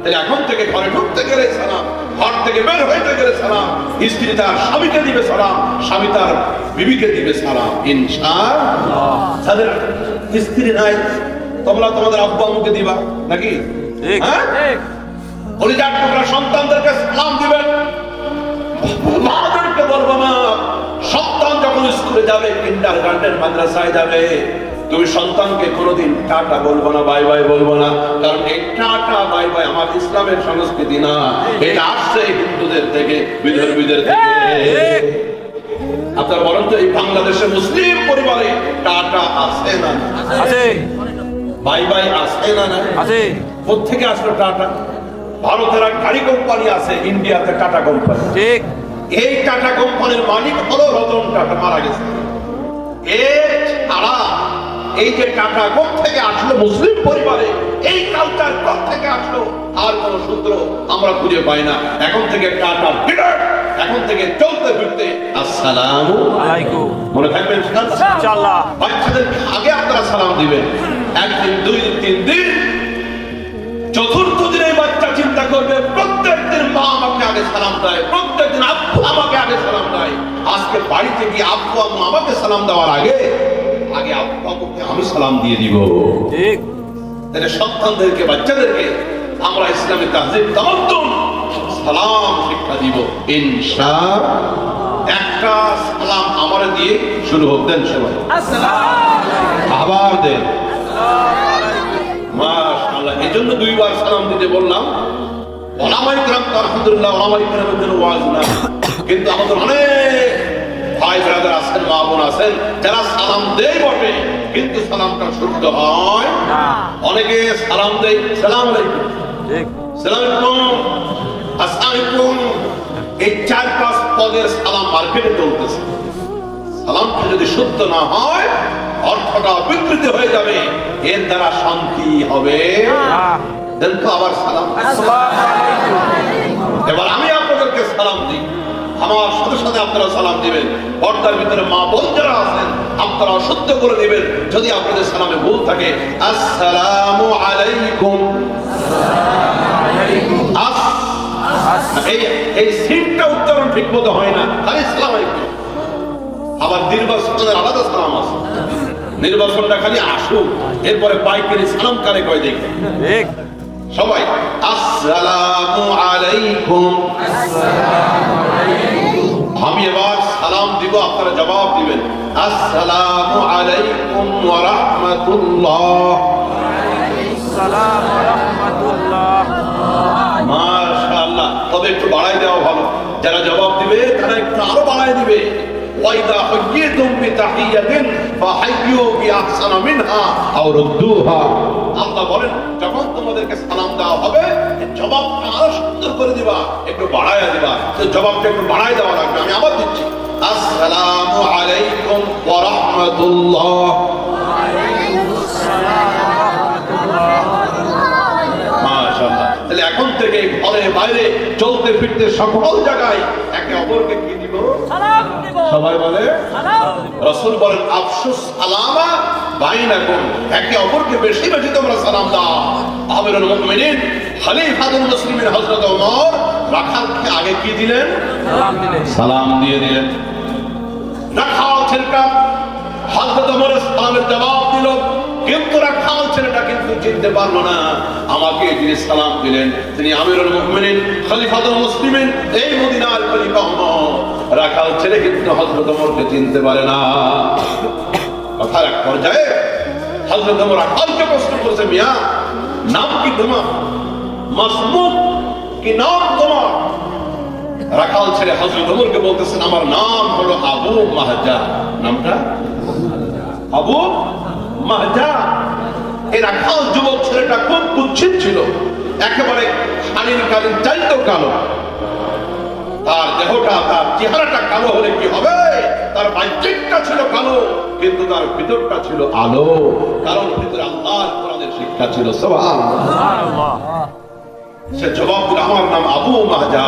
তাহলে এখন থেকে ঘরে ঢুকতে গেলে সালাম, ঘর থেকে বের হইতে গেলে সালাম, স্ত্রী তার স্বামীকে দিবে সালাম, স্বামী তার বিবিকে দিবে সালাম ইনশাআল্লাহ। যাদের স্ত্রী নাই তোমরা তোমাদের আব্বু আম্মুকে দিবা নাকি? ঠিক ঠিক। কলিজার টুকরা সন্তানদেরকে সালাম দিবেন। মাদেরকে বলবো না, সন্তান যখন স্কুলে যাবে, কিন্ডারগার্টেন মাদ্রাসায় যাবে, তুমি সন্তানকে কোনোদিন টাটা বলবো না, বাই বাই বলবো না। কারণ এই টাটা বাই বাই আমার ইসলামের সংস্কৃতি না, এটা আসছে হিন্দুদের থেকে, বিধর্মীদের থেকে। আপনার বলেন তো এই বাংলাদেশে মুসলিম পরিবারে টাটা আছে না? আছে। বাই বাই আছে না? আছে। কোথেকে আসলো টাটা? ভারতের এক গাড়ি কোম্পানি আছে ইন্ডিয়াতে, টাটা কোম্পানি। ঠিক। এই টাটা কোম্পানির মালিক হলো রতন টাটা, মারা গেছে। এর ছাড়া এই যে টাটা থেকে আসলো মুসলিম পরিবারে, এই কালচার থেকে আসলো আর কোন সূত্র আমরা খুঁজে পাই না। এখন থেকে টাটা বিদায়, এখন থেকে চলতে ফিরতে আসসালামু আলাইকুম মনে থাকবেন ইনশাআল্লাহ। বাচ্চাদের আগে আপনারা সালাম দিবেন, একদিন, দুই দিন, তিন দিন, চতুর্থ দিনে বাচ্চা চিন্তা করবে প্রত্যেক দিন মা আমাকে আগে সালাম দেয়, প্রত্যেক দিন আব্বু আমাকে আগে সালাম দেয়। আজকে বাড়িতে গিয়ে আব্বু আম্মু আমাকে সালাম দেওয়ার আগে আগে আব্বু আম্মুকে আমি সালাম দিয়ে দিব। ঠিক। তাহলে সন্তানদেরকে, বাচ্চাদেরকে আমরা ইসলামী তাহজিব তামাদ্দুন সালাম শিক্ষা দিব ইনশাআল্লাহ। একটা সালাম আমারে দিয়ে শুরু হোক, দেন সবাই আসসালামু, আবার দেন মাশাআল্লাহ। এই জন্য দুইবার সালাম দিতে বললাম। ওলামায়ে কেরাম তো আলহামদুলিল্লাহ ওলামায়ে কেরামের জন্য ওয়াজ না, কিন্তু আমাদের অনেক ভাই ব্রাদার আছেন, মা বোন আছেন যারা সালাম দেয় বটে, কিন্তু সালামটা শুদ্ধ হয় না। অনেকে সালাম দেয় সালাম আলাইকুম, ঠিক, সালাম আলাইকুম, আসসালামু আলাইকুম, এই 4-5 পদের সালাম মার্কেটে চলতেছে। সালামটা যদি শুদ্ধ না হয় অর্থটা বিকৃত হয়ে যাবে, এর দ্বারা শান্তি হবে না। দেন তো আবার সালাম। এবার আমি আপনাদেরকে সালাম দিই, আমার সাথে সাথে আপনারা সালাম দিবেন। পর্দার ভিতরে মা বোন যারা আছেন আপনারা শুদ্ধ করে দিবেন যদি আপনাদের সালামে ভুল থাকে। আসসালামু আলাইকুম, এই সিনটা উচ্চারণ ঠিক মতো হয় না, খালি সালাম আলাইকুম। আবার নির্বাচনের আলাদা সালাম আছে, নির্বাচনটা খালি আসুক, এরপরে পাইকারি সালাম কারে কয় দেখে। ঠিক। সবাই আসসালামু আলাইকুম। আমি এবার সালাম দিব, আপনারা জবাব দিবেন আসসালামু আলাইকুম ওয়া রাহমাতুল্লাহ। মাশাআল্লাহ। তবে একটু বাড়াই দেওয়া ভালো, যারা জবাব দিবে তারা একটু আরো বাড়াই দিবে। ওয়াইদা হুইয়্যিতুম বিতাহিয়াতিন ফাহাইয়্যু বিআহসানা মিনহা আও রুদ্দুহা। আল্লাহ বলেন যখন তোমাদেরকে সালাম দেওয়া হবে জবাবটা আরো সুন্দর করে দিবা, একটু বাড়ায়া দিবা। তো জবাবটা একটু বাড়াই দেওয়া লাগবে। আমি আবার দিচ্ছি আসসালামু আলাইকুম ওয়া রাহমাতুল্লাহ। মাশাআল্লাহ। তাহলে এখন থেকে ঘরে বাইরে চলতে ফিরতে সকল জায়গায় একে অপরকে কি দিব? সালাম দিব। সবাই বলে সালাম। রাসূল বলেন আফসুস সালামা বাইনাকুম, একে অপরকে বেশি বেশি তোমরা সালাম দাও। আমিরুল মুমিনিন খলিফাতুল মুসলিমিন হযরত ওমর রাখালকে আগে কি দিলেন? সালাম দিয়ে দিলেন। রাখাল ছেলেটা হযরত ওমর সালামের জবাব দিল, কিন্তু রাখাল ছেলেটা কিন্তু চিনতে পারলো না আমাকে যিনি সালাম দিলেন তিনি আমিরুল মুমিনিন খলিফাতুল মুসলিমিন, এই মদিনার খলিফা ওমর। রাখাল ছেলে কিন্তু হযরত ওমরকে চিনতে পারে না। কথার এক পর্যায়ে হযরত ওমর রাখালকে প্রশ্ন করেছে, মিয়া নাম কি তোমার? মাসমুক কি নাম তোমার? রাখাল ছেলে হযরত ওমরকে বলতেছেন, আমার নাম হলো আবু মাহজা। নামটা আবু মাহজা। এই রাখাল যুবক ছেলেটা খুব কুৎসিত ছিল, একেবারে শালীন কালীন চাইতো কালো। তার দেহটা, তার চেহারাটা কালো হলে কি হবে? তার বাহ্যিকটা ছিল কালো, কিন্তু তার ভিতরটা ছিল আলো, কারণ ভিতরে আল্লাহর কোরআনের শিক্ষা ছিল। সুবহানাল্লাহ। সে জবাব দিল, আমার নাম আবু মাহজা।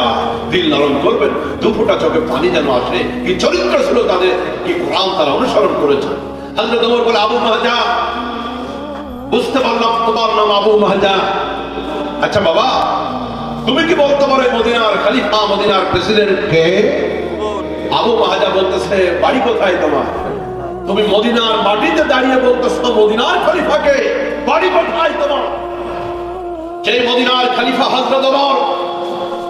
দিল নরম করবেন, দুফোঁটা চোখে পানি যেন আসে। কি চরিত্র ছিল তাদের, কি কোরআন তারা অনুসরণ করেছে। হযরত ওমর বলে, আবু মাহজা, বুঝতে পারলাম তোমার নাম আবু মাহজা। আচ্ছা বাবা, তুমি কি বলতে পারো মদিনার খলিফা, মদিনার প্রেসিডেন্ট কে? আবু মাহজা বলতেছে, বাড়ি কোথায় তোমার? তুমি মদিনার মাটিতে দাঁড়িয়ে বলতেছো মদিনার খলিফাকে, বাড়ি কোথায় তোমার? যে মদিনার খলিফা হযরত ওমর,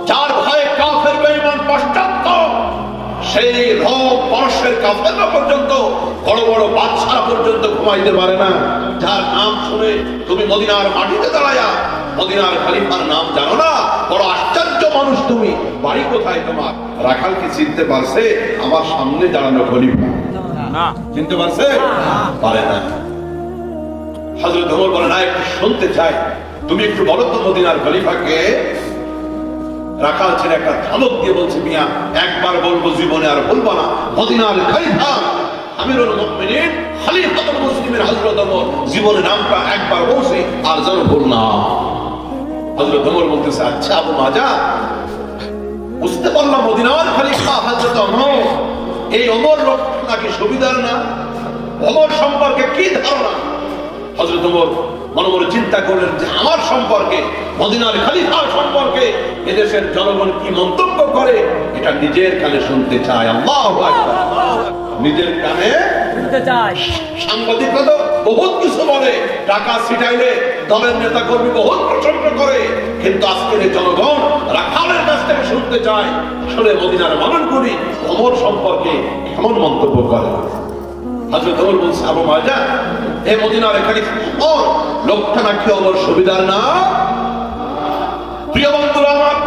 যার ভয়ে কাফের বেঈমান পশ্চাৎ, সেই রোম পারস্যের কাফেররা পর্যন্ত, বড় বড় বাদশারা পর্যন্ত ঘুমাইতে পারে না, যার নাম শুনে তুমি মদিনার মাটিতে দাঁড়ায়া মদিনার খলিফার নাম জানো না? বড় আশ্চর্য মানুষ তুমি, বাড়ি কোথায় তোমার? রাখাল কি চিনতে পারছে আমার সামনে দাঁড়ানো খলিফা? না। চিনতে পারছে? পারে না। হযরত ওমর বলে, না, একটু শুনতে চাই, তুমি একটু বলো তো মদিনার খলিফাকে। রাখাল ছেলে একটা ধমক দিয়ে বলছে, মিয়া একবার বলবো, জীবনে আর বলবো না। মদিনার খলিফা আমিরুল মুমিনিন খলিফাতুল মুসলিমিন হযরত ওমর, জীবনে নামটা একবার বলছি আর যেন বল না। হযরত ওমর বলতেছে, আচ্ছা আবু মাহজা, বুঝতে পারলাম মদিনার খলিফা হযরত ওমর। এই ওমর লোক নাকি সুবিধার না? ওমর সম্পর্কে কি ধারণা? হযরত ওমর মনে মনে চিন্তা করলেন যে আমার সম্পর্কে, মদিনার খলিফা সম্পর্কে এদেশের জনগণ কি মন্তব্য করে এটা নিজের কানে শুনতে চায়। আল্লাহু আকবার। নিজের কানে শুনতে চায়। সাংবাদিকরা তো বহুত কিছু বলে, টাকা ছিটাইলে দলের নেতা কর্মী বহুত প্রশংসা করে, কিন্তু আজকের জনগণ রাখালের কাছ থেকে শুনতে চায় আসলে মদিনার মানুষগুলি ওমর সম্পর্কে কেমন মন্তব্য করে। হযরত ওমর বলছে, আবু মাহজা, এই মদিনার খলিফা ওমর লোকটা নাকি ওমর সুবিধার না। প্রিয় বন্ধুরা আমার,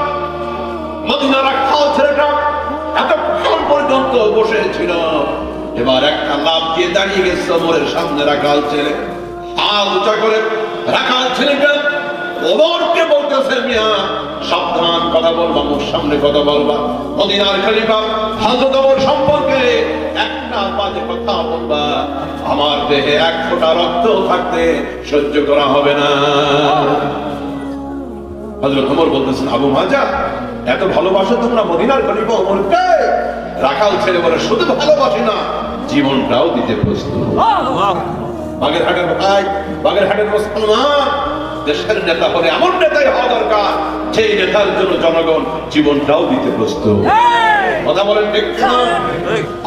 মদিনার রাখাল ছেলেটা এতক্ষণ পর্যন্ত বসেছিল, এবার একটা লাফ দিয়ে দাঁড়িয়ে গেছে ওমরের সামনে। রাখাল ছেলে হাত উঁচা করে রাখাল ছেলেটা ওমরকে বলতেছে, মিয়া সাবধান কথা বলবা, মোর সামনে কথা বলবা। মদিনার খলিফা হযরত ওমর সম্পর্কে একটা বাজে কথা বলবা, আমার দেহে এক ফোঁটা রক্ত থাকতে সহ্য করা হবে না। হযরত ওমর বলতেছেন, আবু মাহজা, এত ভালোবাসো তোমরা মদিনার খলিফা ওমরকে? রাখাল ছেলে বলে, শুধু ভালোবাসি না, জীবনটাও দিতে প্রস্তুত। বাগেরহাটের ভাই, বাগেরহাটের মুসলমান, দেশের নেতা হলে এমন নেতাই হওয়া দরকার সেই নেতার জন্য জনগণ জীবনটাও দিতে প্রস্তুত। কথা বলেন ঠিক না?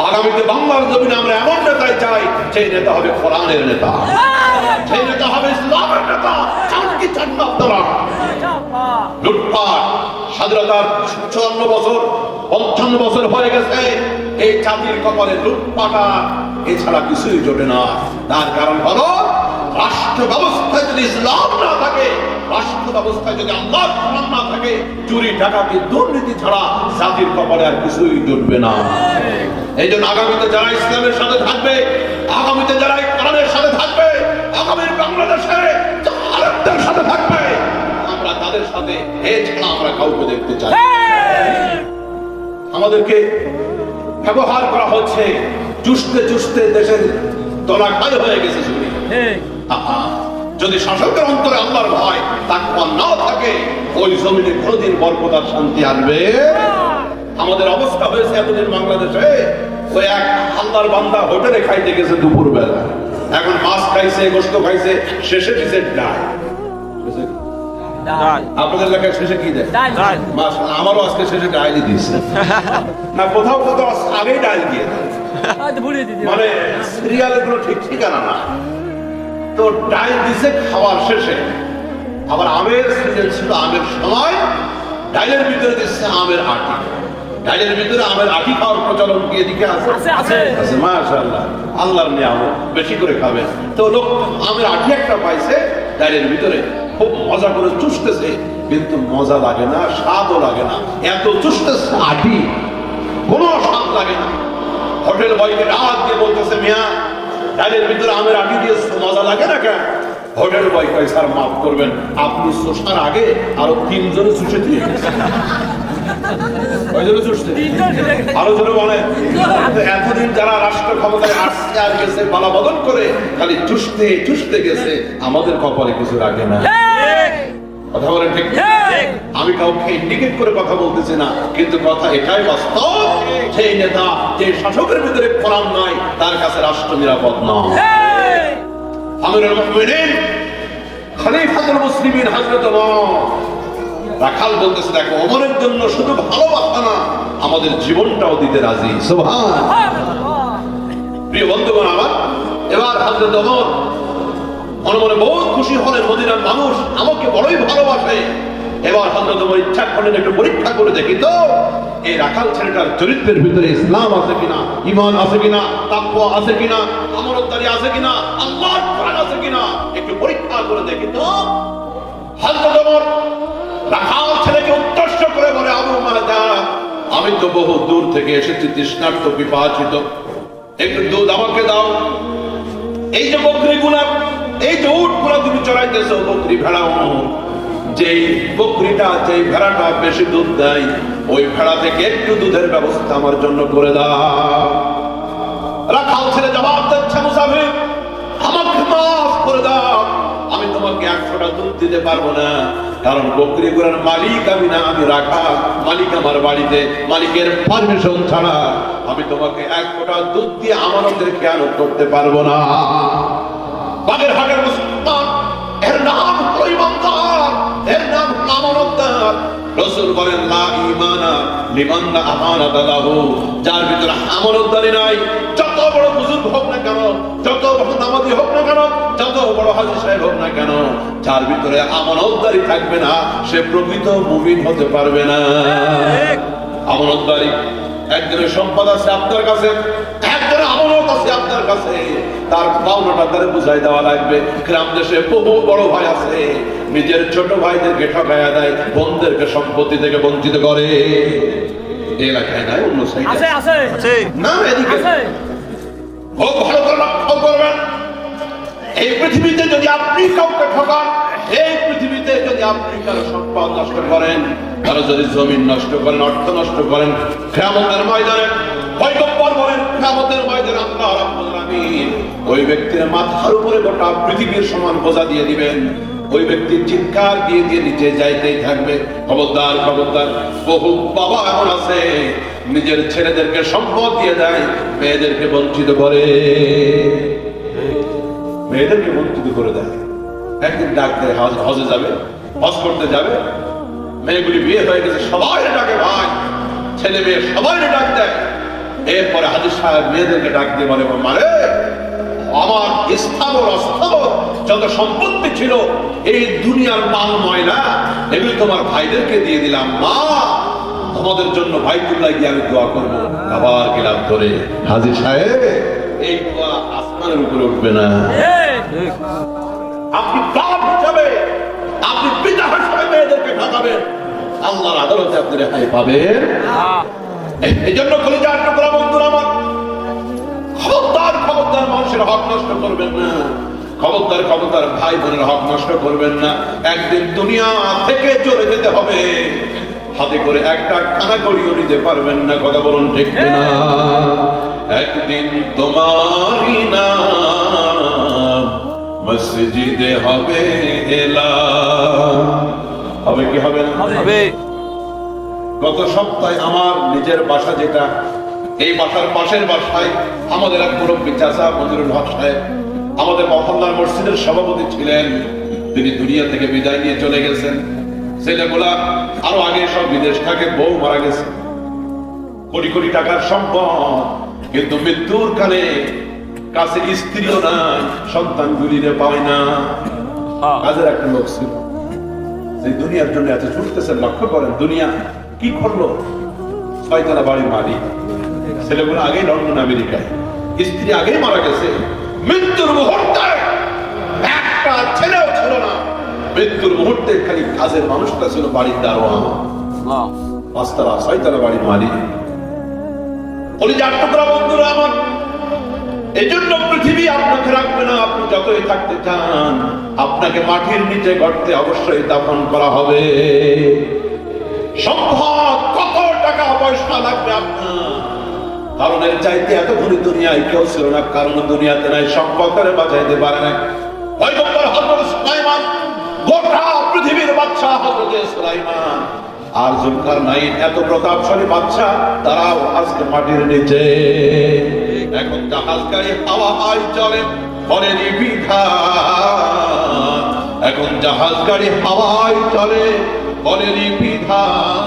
আগামীতে বাংলার জমিনে আমরা এমন নেতাই চাই, সেই নেতা হবে কোরআনের নেতা, সেই নেতা হবে ইসলামের নেতা। চান কি চান না আপনারা? লুটপাট, স্বাধীনতার 54 বছর 55 বছর হয়ে গেছে, এই জাতির কপালে লুটপাটা এছাড়া কিছুই জোটে না। তার কারণ হলো রাষ্ট্র ব্যবস্থায় যদি ইসলাম না থাকে, রাষ্ট্র ব্যবস্থায় যদি আল্লাহর কোরআন না থাকে, চুরি ডাকাতি দুর্নীতি ছাড়া জাতির কপালে আর কিছুই জুটবে না। এই জন্য আগামীতে যারা ইসলামের সাথে থাকবে, আগামীতে যারা কোরআনের সাথে থাকবে, আগামীর বাংলাদেশে আলেমদের সাথে থাকবে, আমরা তাদের সাথে এছাড়া আমরা কাউকে দেখতে চাই। আমাদেরকে ব্যবহার করা হচ্ছে, চুষতে চুষতে দেশের তলা খাই হয়ে গেছে। যদি শাসকের অন্তরে আল্লাহর ভয় তাকওয়া না থাকে, ওই জমিনে কোনদিন বরকত আর শান্তি আসবে। আমাদের অবস্থা হয়েছে এতদিন বাংলাদেশে, ওই এক আল্লাহর বান্দা হোটেলে খাইতে গেছে দুপুর বেলা, এখন মাছ খাইছে, গোশত খাইছে, শেষে দিছে ডাল। আপনাদের এলাকায় শেষে কি দেয়? মাছ। আমারও আজকে শেষে ডালই দিয়েছে না, কোথাও কোথাও আগেই ডাল দিয়ে দেয়, মানে সিরিয়ালের কোনো ঠিক ঠিকানা না। তো ডাল দিছে খাওয়ার শেষে। আবার আমের সিজন ছিল, আমের সময় ডালের ভিতরে দিচ্ছে আমের আটি। ডালের ভিতরে আমের আটি খাওয়ার প্রচলন কি এদিকে আছে? আছে, মাশাআল্লাহ, আল্লাহর নিয়ামত, বেশি করে খাবেন। তো লোক আমের আটি একটা পাইছে, ডালের ভিতরে খুব মজা করে চুষতেছে, কিন্তু মজা লাগে না, স্বাদও লাগে না, এত চুষতেছে আটি, কোনো স্বাদ লাগে না। হোটেল বয়কে রাত দিয়ে বলতেছে, মিয়া ডালের ভিতরে আমের আটি দিয়ে মজা লাগে না কেন? হোটেল বয় কয়, স্যার মাফ করবেন, আপনি চুষার আগে আরো 3 জন চুষে দিয়ে গেছেন। আরো জোরে বলেন। এতদিন যারা রাষ্ট্র ক্ষমতায় আসছে আর গেছে বালা বদল করে খালি চুষতে চুষতে গেছে, আমাদের কপালে কিছু রাখে না। কথা বলেন ঠিক? আমি কাউকে ইন্ডিকেট করে কথা বলতেছি না, কিন্তু কথা এটাই বাস্তব, সেই নেতা যে শাসকের ভিতরে কোরআন নাই তার কাছে রাষ্ট্র নিরাপদ নয়। আমিরুল মুমিনিন খলিফাতুল মুসলিমিন হযরত ওমর রাখাল বলতেছে, দেখো ওমরের জন্য শুধু ভালোবাসা না, আমাদের জীবনটাও দিতে রাজি। সুবহানাল্লাহ। প্রিয় বন্ধুগণ আমার, এবার হযরত ওমর মনে মনে বহুত খুশি হলেন, মদিনার মানুষ আমাকে বড়ই ভালোবাসে। এবার হযরত ওমর ইচ্ছা করলেন একটু পরীক্ষা করে দেখি তো এই রাখাল ছেলেটার চরিত্রের ভিতরে ইসলাম আছে কিনা, ঈমান আছে কিনা, তাকওয়া আছে কিনা, আমানতদারি আছে কিনা, আল্লাহর কোরআন আছে কিনা, একটু পরীক্ষা করে দেখি তো। হযরত ওমর রাখাল ছেলেকে উদ্দেশ্য করে বলে, আবু মাহদা, আমি তো বহু দূর থেকে এসেছি, তৃষ্ণার্ত পিপাসিত, একটু দুধ আমাকে দাও। এই যে বকরিগুলা, এই যে উটগুলা তুমি চড়াইতেছো, বকরি ভেড়াও, যেই বকরিটা, যেই ভেড়াটা বেশি দুধ দেয়, ওই ভেড়া থেকে একটু দুধের ব্যবস্থা আমার জন্য করে দাও। রাখাল ছেলে জবাব দিচ্ছে, মুসাফির আমাকে মাফ করে দাও, আমি তোমাকে 100টা দুধ দিতে পারবো না, কারণ বকরি গুলার মালিক আমি না, আমি রাখাল, মালিক আমার বাড়িতে, মালিকের পারমিশন ছাড়া আমি তোমাকে 100টা দুধ দিয়ে আমানতের খেয়ানত করতে পারবো না। বাগেরহাটের মুসলমান, এর নাম হলো ঈমানদার, এর নাম আমানতদার। রাসূল বলেন, লা ঈমানা লিমান লা আমানাতা লাহু, যার ভিতরে আমানতদারি নাই, যত বড় বুজুর্গ হোক না কেন, যত বড় নামাজি হোক না কেন, যত বড় হাজী সাহেব হোক না কেন, যার ভিতরে আমানতদারি থাকবে না, সে প্রকৃত মুমিন হতে পারবে না। আমানতদারি, একজনের সম্পদ আছে আপনার কাছে, একজনের আমানত আছে আপনার কাছে, তার পাওনাটা তারে বুঝাই দেওয়া লাগবে। গ্রাম দেশে বহু বড় ভাই আছে, নিজের ছোট ভাইদেরকে ঠকাইয়া দেয়, বোনদেরকে সম্পত্তি থেকে বঞ্চিত করে। এলাকায় নাই, অন্য সাইডে আছে না, এদিকে খুব ভালো করে লক্ষ্য করবেন। এই পৃথিবীতে যদি আপনি কাউকে ঠকান, এই পৃথিবীতে যদি আপনি কারো সম্পদ নষ্ট করেন, কারো যদি জমিন নষ্ট করেন, অর্থ নষ্ট করেন, কিয়ামতের ময়দানে, পয়গম্বর বলেন, কিয়ামতের ময়দানে আল্লাহ রাব্বুল আলামিন ওই ব্যক্তির মাথার উপরে গোটা পৃথিবীর সমান বোঝা দিয়ে দিবেন। ওই ব্যক্তি চিৎকার দিয়ে দিয়ে নিচে যাইতেই থাকবে। খবরদার, খবরদার। বহু বাবা এমন আছে নিজের ছেলেদেরকে সম্পদ দিয়ে দেয়, মেয়েদেরকে বঞ্চিত করে, মেয়েদেরকে বঞ্চিত করে দেয়। একদিন ডাক দেয়, হজে যাবে, হজ করতে যাবে, মেয়েগুলি বিয়ে হয়ে গেছে, সবাই ডাকে ভাই, ছেলে মেয়ে সবাই ডাক দেয়। এরপরে হাজী সাহেব মেয়েদেরকে ডাক দিয়ে বলে, মানে আমার স্থাবর অস্থাবর যত সম্পত্তি ছিল, এই দুনিয়ার মাল ময়লা, এগুলি তোমার ভাইদেরকে দিয়ে দিলাম, মা তোমাদের জন্য বাইতুল্লাহ গিয়ে আমি দোয়া করবো। আবার গেলাম ধরে, হাজী সাহেব এই দোয়া আসমানের উপরে উঠবে না। আপনি বাপ হিসাবে, আপনি পিতা হিসাবে মেয়েদেরকে ঠকাবেন, আল্লাহর আদালতে আপনি রেহাই পাবেন। এই জন্য কলিজার টুকরা বন্ধুরা আমার, খবরদার, খবরদার মানুষের হক নষ্ট করবেন না, খবরদার, খবরদার ভাই বোনের হক নষ্ট করবেন না। একদিন দুনিয়া থেকে চলে যেতে হবে, হাতে করে একটা খানা করিও নিতে পারবেন না। কথা বলুন ঠিক না? একদিন তোমারই নাম মসজিদে হবে এলান। হবে কি হবে না? হবে। গত সপ্তাহে আমার নিজের বাসা যেটা, এই বাসার পাশের বাসায় আমাদের এক মুরব্বী চাচা মনিরুল হক সাহেব আমাদের মহল্লার মসজিদের সভাপতি ছিলেন, তিনি দুনিয়া থেকে বিদায় নিয়ে চলে গেছেন। ছেলেগুলা আরো আগে সব বিদেশ থাকে, বউ মারা গেছে, কোটি কোটি টাকার সম্পদ, কিন্তু মৃত্যুর কালে কাছে স্ত্রীও নাই, সন্তান গুলিরে পায় না। কাজের একটা লোক ছিল, যে দুনিয়ার জন্য এত ছুটতেছেন। লক্ষ্য করেন দুনিয়া কি করলো, 6 তলা বাড়ির মালিক, ছেলেগুলো আগেই লন্ডন আমেরিকায়, স্ত্রী আগেই মারা গেছে। মৃত্যুর মুহূর্তে একটা ছেলেও ছিল না, মৃত্যুর মুহূর্তে খালি কাজের মানুষটা ছিল বাড়ির দারোয়ান, 5 তলা 6 তলা বাড়ির মালিক। কলিজার টুকরা বন্ধুরা আমার, এই জন্য পৃথিবী আপনাকে রাখবে না। আপনি যতই থাকতে চান, আপনাকে মাটির নিচে গর্তে অবশ্যই দাফন করা হবে। সম্পদ কত টাকা পয়সা লাগবে আপনার, কারণের চাইতে এত ঘুরি দুনিয়ায় কেউ ছিল না, কারণ দুনিয়াতে নাই, সম্পদ করে বাঁচাইতে পারে না। পয়গম্বর হযরত সুলাইমান, গোটা পৃথিবীর বাদশা হযরত সুলাইমান আর যুলকারনাইন, এত প্রতাপশালী বাদশা, তারাও আজকে মাটির নিচে। এখন জাহাজ গাড়ি হাওয়ায় চলে, বলেনি বিধান। এখন জাহাজ গাড়ি হাওয়ায় চলে, বলেনি বিধান।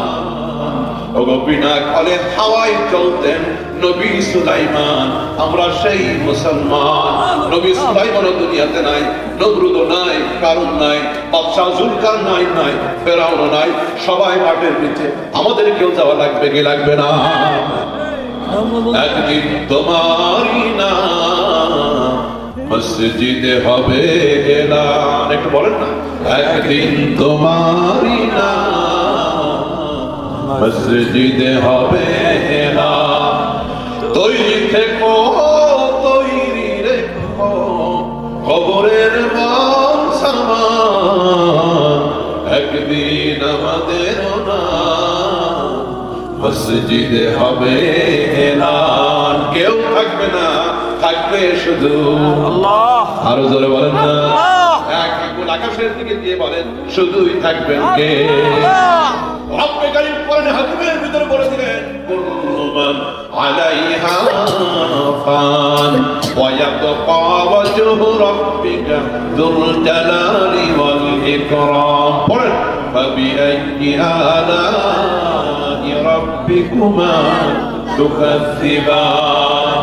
ওগো বিনা কলে হাওয়ায় চলতেন নবী সুলাইমান। আমরা সেই মুসলমান। নবী সুলাইমানও দুনিয়াতে নাই, নমরুদও নাই, কারুন নাই, বাদশা যুলকারনাইন নাই, ফেরাউনও নাই, সবাই মাটির নিচে। আমাদের কেউ যাওয়া লাগবে কি লাগবে না? একদিন তোমারই না মসজিদে হবে এলান, একটু বলেন না, একদিন তোমারই না মসজিদে হবে এলান। তৈরি থেকো, তৈরি রেখো কবরের মান সামান, একদিন আমাদেরও না মসজিদে হবে এলান। কেউ থাকবে না, থাকবে শুধু আল্লাহ। আরো জোরে বলেন না, এক আঙ্গুল আকাশের দিকে দিয়ে বলেন, শুধুই থাকবেন কে? রব্বে কারীম কোরআনে হাকিমের ভিতরে বলে দিলেন, কুল্লু মান আলাইহা ফান ওয়া ইয়াবকা ওয়াজহু রাব্বিকা যুল জালালি ওয়াল ইকরাম। পড়েন, ফাবিআইয়ি আলাই রাব্বিকুমা তুকাজ্জিবান।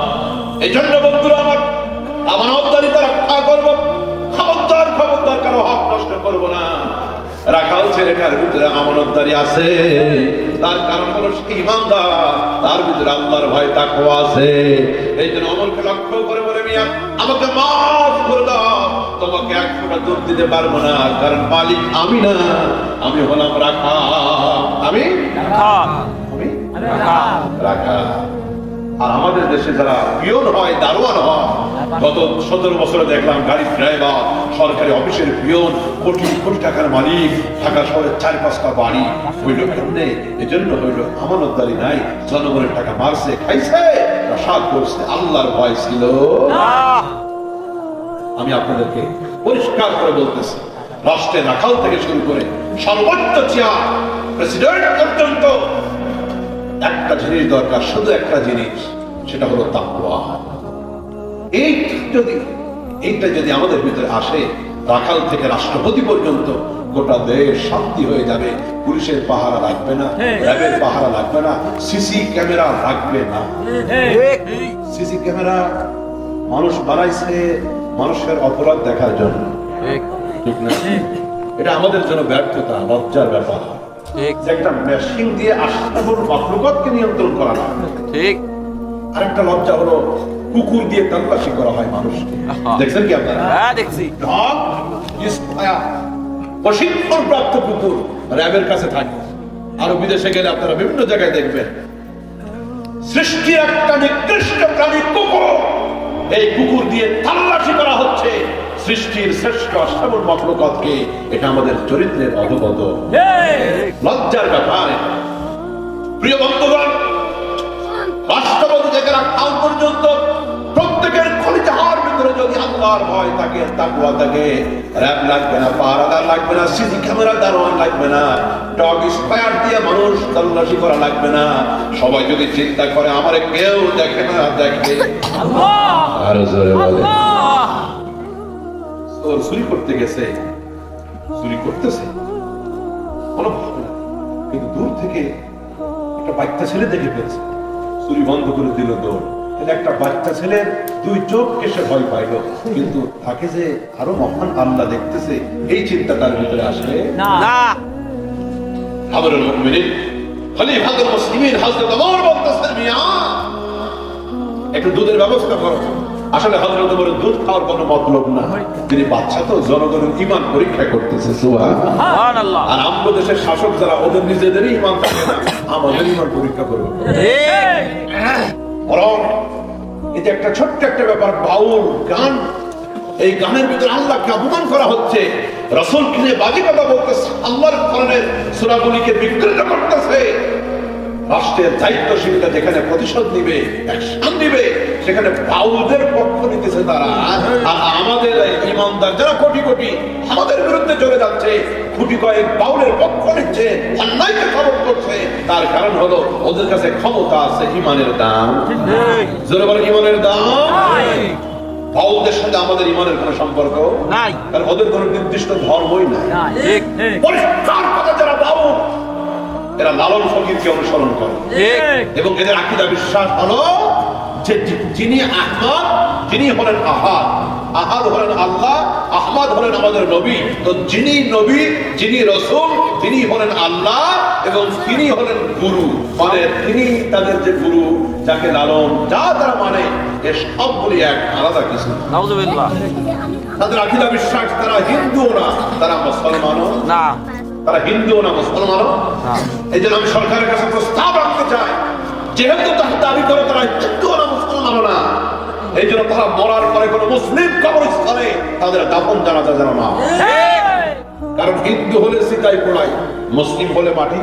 এজন্য বন্ধুরা আমার, আমানতদারিতা রক্ষা করব, খবরদার খবরদার কারো হক নষ্ট করব না। রাখাল ছেলেটার ভিতরে আমানতদারি আছে, তার কারণ হলো সে ইমানদার, তার ভিতরে আল্লাহর ভয় তাকওয়া আছে। এই জন্য আমলকে লক্ষ্য করে বলে, মিয়া আমাকে মাফ করে দাও, তোমাকে এক ফোঁটা দুধ দিতে পারবো না, কারণ মালিক আমি না, আমি হলাম রাখাল। আমি রাখাল। আর আমাদের দেশে যারা পিয়ন হয়, দারোয়ান হয়, গত 17 বছরে দেখলাম গাড়ির ড্রাইভার, সরকারি অফিসের পিয়ন, কোটি কোটি টাকার মালিক, ঢাকা শহরের 4-5টা বাড়ি। হইল কেমনে? এজন্য হইল আমানতদারি নাই, জনগণের টাকা মারছে, খাইছে, প্রসাদ করছে, আল্লাহর ভয় ছিল। আমি আপনাদেরকে পরিষ্কার করে বলতেছি, রাষ্ট্রের রাখাল থেকে শুরু করে সর্বোচ্চ চেয়ার প্রেসিডেন্ট পর্যন্ত একটা জিনিস দরকার, শুধু একটা জিনিস, সেটা হলো তাকওয়া। এইটা যদি আমাদের ভিতরে আসে, রাখাল থেকে রাষ্ট্রপতি পর্যন্ত গোটা দেশ শান্তি হয়ে যাবে। পুলিশের পাহারা লাগবে না, র্যাবের পাহারা লাগবে না, সিসি ক্যামেরা লাগবে না। সিসি ক্যামেরা মানুষ বানাইছে মানুষের অপরাধ দেখার জন্য, ঠিক না? এটা আমাদের জন্য ব্যর্থতা, লজ্জার ব্যাপার। একটা মেশিন দিয়ে আশরাফুল মাখলুকাতকে নিয়ন্ত্রণ করা না, ঠিক। আরেকটা লজ্জা হলো কুকুর দিয়ে তল্লাশি করা হয় মানুষকে। দেখছেন কি আপনারা? হ্যাঁ, দেখছি। প্রশিক্ষণপ্রাপ্ত কুকুর র্যাবের কাছে থাকে, আরো বিদেশে গেলে আপনারা বিভিন্ন জায়গায় দেখবেন। সৃষ্টির একটা নিকৃষ্ট প্রাণী কুকুর, এই কুকুর দিয়ে তল্লাশি করা হচ্ছে সৃষ্টির শ্রেষ্ঠ আশরাফুল মাখলুকাতকে। এটা আমাদের চরিত্রের অধঃপতন, লজ্জার ব্যাপার। প্রিয় বন্ধুগণ, রাষ্ট্রপতি থেকে রাখাল পর্যন্ত প্রত্যেকের কলিজার ভিতরে যদি আল্লাহর ভয় থাকে, তাকওয়া থাকে, র‍্যাব লাগবে না, পাহারাদার লাগবে না, সিসি ক্যামেরা দারোয়ান লাগবে না, ডগ স্কোয়াড দিয়ে মানুষ তল্লাশি করা লাগবে না। সবাই যদি চিন্তা করে আমারে কেউ দেখে না, দেখে আল্লাহ। আরো জোরে বলে ওর চুরি করতে গেছে, চুরি করতেছে কোনো ভাবে না, কিন্তু দূর থেকে একটা বাচ্চা ছেলে দেখে ফেলছে, চুরি বন্ধ করে দিল দৌড়। একটা বাচ্চা ছেলের দুই চোখকে সে ভয় পাইল, কিন্তু তাকে যে আরো মহান আল্লাহ দেখতেছে এই চিন্তা তার ভিতরে আসে না। আমিরুল মুমিনিন খলিফাতুল মুসলিমিন হযরত ওমর বলতেছেন, মিয়া একটু দুধের ব্যবস্থা করো। আসলে হযরত ওমর দুধ খাওয়ার কোনো মতলব না, তিনি বাচ্চা তো জনগণের ঈমান পরীক্ষা করতেছে। সুবহানাল্লাহ। আর আমাদের দেশের শাসক যারা, ওদের নিজেদেরই ঈমান থাকে না, আমাদের ঈমান পরীক্ষা করবে। বরং এটা একটা ছোট্ট একটা ব্যাপার, বাউল গান, এই গানের ভিতরে আল্লাহকে অপমান করা হচ্ছে, রাসূলকে নিয়ে বাজে কথা বলতেছে, আল্লাহর কোরআনের সূরাগুলিকে বিকৃত করতেছে। রাষ্ট্রের দায়িত্বশীলতা যেখানে প্রতিশোধ নিবে, অ্যাকশন নিবে, সেখানে বাউলদের পক্ষ নিতেছে তারা। আর আমাদের ঈমানদার যারা কোটি কোটি আমাদের বিরুদ্ধে চলে যাচ্ছে, কোটি কয়েক বাউলের পক্ষ নিচ্ছে, অন্যায়কে খবর করছে। তার কারণ হলো ওদের কাছে ক্ষমতা আছে, ঈমানের দাম জোরে বলে, ঈমানের দাম। বাউলদের সাথে আমাদের ঈমানের কোনো সম্পর্ক নাই, কারণ ওদের কোনো নির্দিষ্ট ধর্মই নাই। পরিষ্কার কথা, যারা বাউল এরা লালন ফকিরকে অনুসরণ করে, এবং এদের আকীদা বিশ্বাস হলো যে যিনি আহমদ, যিনি হলেন আহাদ, আহাদ হলেন আল্লাহ, আহমদ হলেন আমাদের নবী। তো যিনি নবী, যিনি রাসূল, তিনি হলেন আল্লাহ এবং তিনি হলেন গুরু, মানে তিনি তাদের যে গুরু, যাকে লালন, যা তারা মানে, এর সবগুলি এক, আলাদা কিছু। নাউযুবিল্লাহ। তাদের আকীদা বিশ্বাস, তারা হিন্দু না, তারা মুসলমানও না, তারা হিন্দু না, মুসলমানও না। এই জন্য আমি সরকারের কাছে প্রস্তাব রাখতে চাই, যেহেতু তারা দাবি করে তারা হিন্দু না, মুসলমানও না, এই জন্য তারা মরার পরে কোনো মুসলিম কবরস্থানে তাদের দাফন জানাজা যেন না। কারণ হিন্দু হলে সিতাই পোড়াই, মুসলিম হলে মাটি।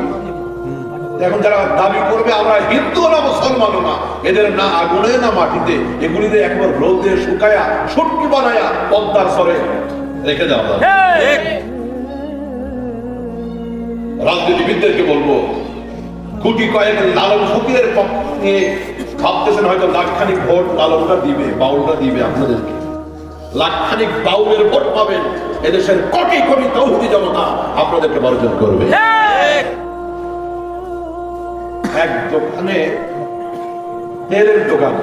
এখন যারা দাবি করবে আমরা হিন্দু না, মুসলমানও না, এদের না আগুনে না মাটিতে, এগুলিতে একবার রোদে শুকায়া সুটকি বানায়া পদ্মার সরে রেখে যাওয়া যাবে। রাজনীতিবিদদেরকে বলবো, কোটি কয়েক লালন ফকিরের পক্ষ নিয়ে ভাবতেছেন হয়তো লাখখানিক ভোট লালনটা দিবে, বাউলটা দিবে আপনাদেরকে, লাখখানিক বাউলের ভোট পাবেন, এদেশের কোটি কোটি তৌহিদি জনতা আপনাদেরকে বর্জন করবে। এক দোকানে তেলের দোকান,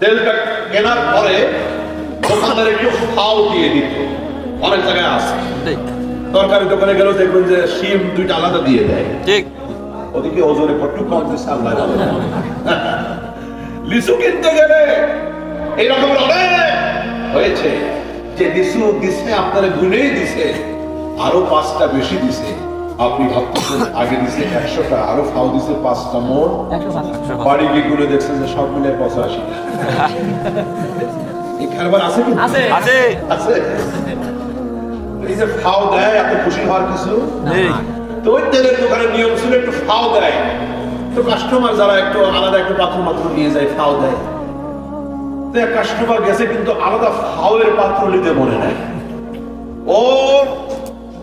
তেলটা কেনার পরে দোকানদার একটু ফাও দিয়ে দিত, অনেক জায়গায় আছে, তরকারি দোকানে গেল দেখবেন যে শিম দুইটা আলাদা দিয়ে দেয়, ঠিক ওদিকে ওজনে কটু কম দিচ্ছে আল্লাহ। লিচু কিনতে গেলে এইরকম অনেক হয়েছে যে লিচু দিচ্ছে আপনারা গুনেই দিছে, আরো 5টা বেশি দিছে, আপনি ভাবতেছেন আগে দিছে 100টা, আরো ফাও দিছে 5টা, মোট বাড়ি গিয়ে গুনে দেখছেন যে সব মিলে 85। এই কারবার আছে কি? আছে আছে। এই যে ফাও দেয়, এত খুশি হওয়ার কিছু নেই। তো ওই তেলের দোকানের নিয়ম ছিল একটু ফাও দেয়, তো কাস্টমার যারা একটু আলাদা একটু পাত্র মাত্র নিয়ে যায়, ফাও দেয়। তো কাস্টমার গেছে কিন্তু আলাদা ফাওয়ের পাত্র নিতে মনে নাই, ও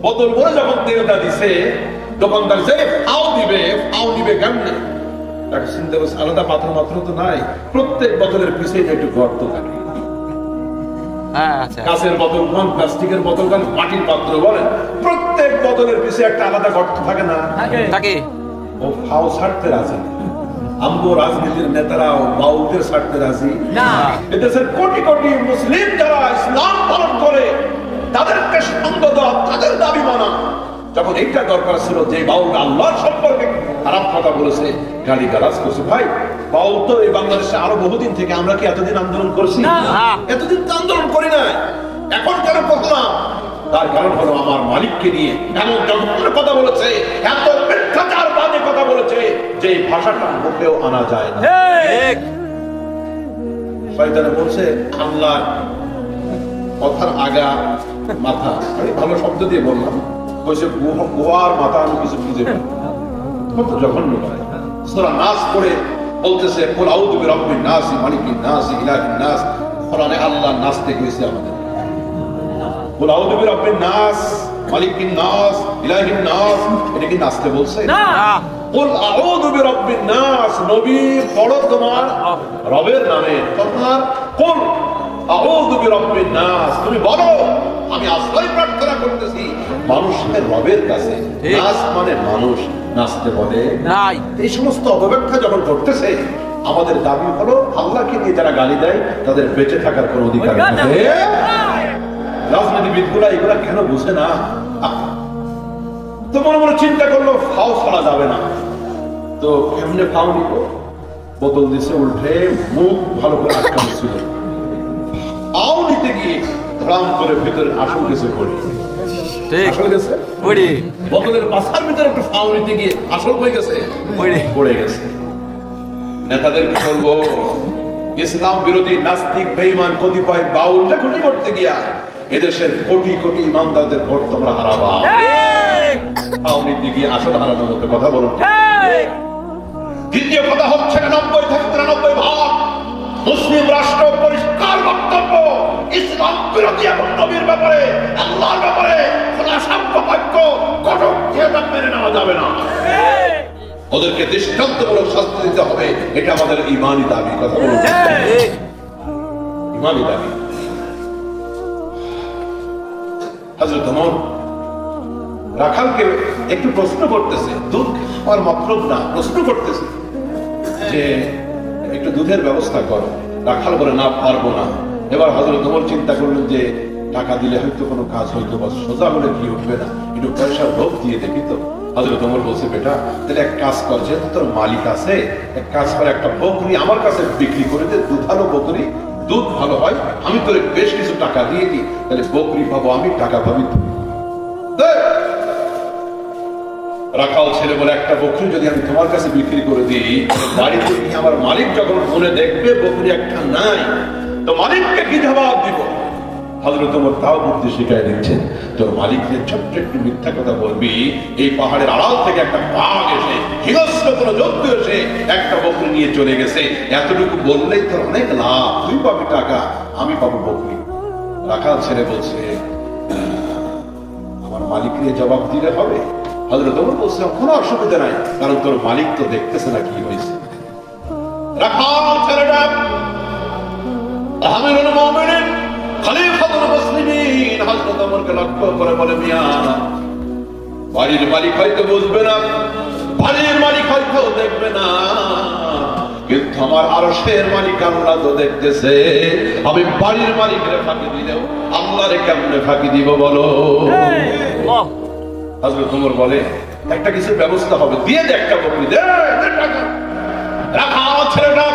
বোতল করে যখন তেলটা দিছে, দোকানদার যে ফাও দিবে, ফাও নিবে কেমনে, তাকে চিন্তা করছে আলাদা পাত্র মাত্র তো নাই, প্রত্যেক বোতলের পিছিয়ে একটু গর্ত থাকে, কাঁচের বোতল বলেন, প্লাস্টিকের বোতল বলেন, মাটির পাত্র বলেন, প্রত্যেক বোতলের পিছিয়ে একটা আলাদা গর্ত থাকে না, থাকে। ও ফাও ছাড়তে রাজি, আমগো রাজনীতির নেতারাও বাউলদের ছাড়তে রাজি না। এদেশের কোটি কোটি মুসলিম যারা ইসলাম পালন করে, তাদেরকে সঙ্গ দেওয়া, তাদের দাবি মানা। যখন এইটা দরকার ছিল, যে বাউল আল্লাহর সম্পর্কে খারাপ কথা বলেছে, গালি গালাজ করছে, ভাই বাউল তো এই বাংলাদেশে আরো বহুদিন থেকে, আমরা কি এতদিন আন্দোলন করছি? এতদিন তো আন্দোলন করি না, এখন কেন করলাম? তার কারণ হলো আমার মালিককে নিয়ে এমন যন্ত্রণার কথা বলেছে, এত মিথ্যাচার বাজে কথা বলেছে, যে ভাষাটা মুখেও আনা যায় না। শয়তানে বলছে আল্লাহ কথার আগা মাথা, আমি ভালো শব্দ দিয়ে বললাম, বলছে গুহার মাথা আমি কিছু বুঝে পাই, কত জঘন্য হয়। সূরা নাস পড়ে বলতেছে কুল আউযু বিরাব্বিন নাস মালিকিন নাস ইলাহিন নাস, কোরআনে আল্লাহ নাসতে কইছে আমাদের, কুল আউযু বিরাব্বিন নাস মালিকিন নাস ইলাহিন নাস, এটা কি নাসতে বলছে না? কুল আউযু বিরাব্বিন নাস, নবী পড়ো তোমার রবের নামে, তোমার কুল আউযু বিরাব্বিন নাস, তুমি বলো আমি আশ্রয় প্রার্থনা করতেছি মানুষের রবের কাছে। নাস মানে মানুষ, নাচতে বলে নাই। এই সমস্ত অপব্যাখ্যা যখন করতেছে, আমাদের দাবি হলো আল্লাহকে নিয়ে যারা গালি দেয় তাদের বেঁচে থাকার কোনো অধিকার নেই। রাজনীতিবিদগুলা এগুলা কেন বুঝে না? তো মনে মনে চিন্তা করলো ফাও ছাড়া যাবে না, তো কেমনে ফাও নিব? বোতল দিছে উল্টে, মুখ ভালো করে আটকানো ছিল, ফাও নিতে গিয়ে রাম করে ভিতরে আসল গেছে পড়ি। আসল গেছে পড়ি, বোতলের পাশার ভিতরে একটু ফাও নিতে গিয়ে আসল হয়ে গেছে পড়ে গেছে। নেতাদের কি বলবো? ইসলাম বিরোধী নাস্তিক বেঈমান কতিপয় বাউলটা খুঁটি করতে গিয়া এদেশের কোটি কোটি ইমানদারদের ভোট তোমরা হারাবা। ফাউনি দিকে আসল হারানোর মতো কথা বলুন। দ্বিতীয় কথা হচ্ছে 90 থেকে 93 ভাগ মুসলিম রাষ্ট্র পরিষ্কার বক্তব্য ইসলাম বিরোধী এবং নবীর ব্যাপারে, আল্লাহর ব্যাপারে খোলাসাপ্য বাক্য কঠোর মেনে নেওয়া যাবে না। ওদেরকে দৃষ্টান্তমূলক শাস্তি দিতে হবে, এটা আমাদের ঈমানি দাবি। কথা বলুন, ঈমানি দাবি। হযরত ওমর রাখালকে একটু প্রশ্ন করতেছে, দুধ খাওয়ার মতলব না, প্রশ্ন করতেছে যে একটু দুধের ব্যবস্থা করো। রাখাল বলে না, পারবো না। এবার হযরত ওমর চিন্তা করলেন যে টাকা দিলে হয়তো কোনো কাজ হইতো, বা সোজা হলে কি উঠবে না, একটু পয়সার লোভ দিয়ে দেখি। তো হযরত ওমর বলছে, বেটা তাহলে এক কাজ কর, যেহেতু তোর মালিক আছে, এক কাজ করে একটা বকরি আমার কাছে বিক্রি করে দে, দুধালো বকরি, দুধ ভালো হয়, আমি তোর বেশ কিছু টাকা দিয়ে দিই, তাহলে বকরি পাবো আমি, টাকা পাবি তুই। রাখাল ছেলে বলে, একটা বকরি যদি আমি তোমার কাছে বিক্রি করে দিই, বাড়িতে গিয়ে আমার মালিক যখন ফোনে দেখবে বকরি একটা নাই, তো মালিককে কি জবাব দিব? হযরত ওমর তাও বুদ্ধি শিখাই দিচ্ছেন, তোর মালিককে ছোট্ট একটু মিথ্যা কথা বলবি, এই পাহাড়ের আড়াল থেকে একটা বাঘ এসে, হিংস্র কোনো জন্তু এসে একটা বকরি নিয়ে চলে গেছে, এতটুকু বললেই তোর অনেক লাভ, তুই পাবি টাকা, আমি পাবো বকরি। রাখাল ছেলে বলছে, আমার মালিককে জবাব দিলে হবে? হযরত ওমর বলছে, কোনো অসুবিধা নাই, কারণ তোর মালিক তো দেখতেছে না কি হয়েছে। রাখাল ছেলেটা আমিরুল মুমিনিন খলিফাতুল মুসলিমিন হযরত ওমরকে লক্ষ্য করে বলে, মিয়া বাড়ির মালিক হয়তো বুঝবে না, বাড়ির মালিক হয়তো দেখবে না, কিন্তু আমার আরশের মালিক আল্লাহ তো দেখতেছে। আমি বাড়ির মালিকের ফাঁকি দিলেও আল্লাহরে কেমনে ফাঁকি দিব বলো? হযরত ওমর বলে, একটা কিছু ব্যবস্থা হবে, দিয়ে দে একটা বকরি, দে টাকা। রাখাল ছেলেটা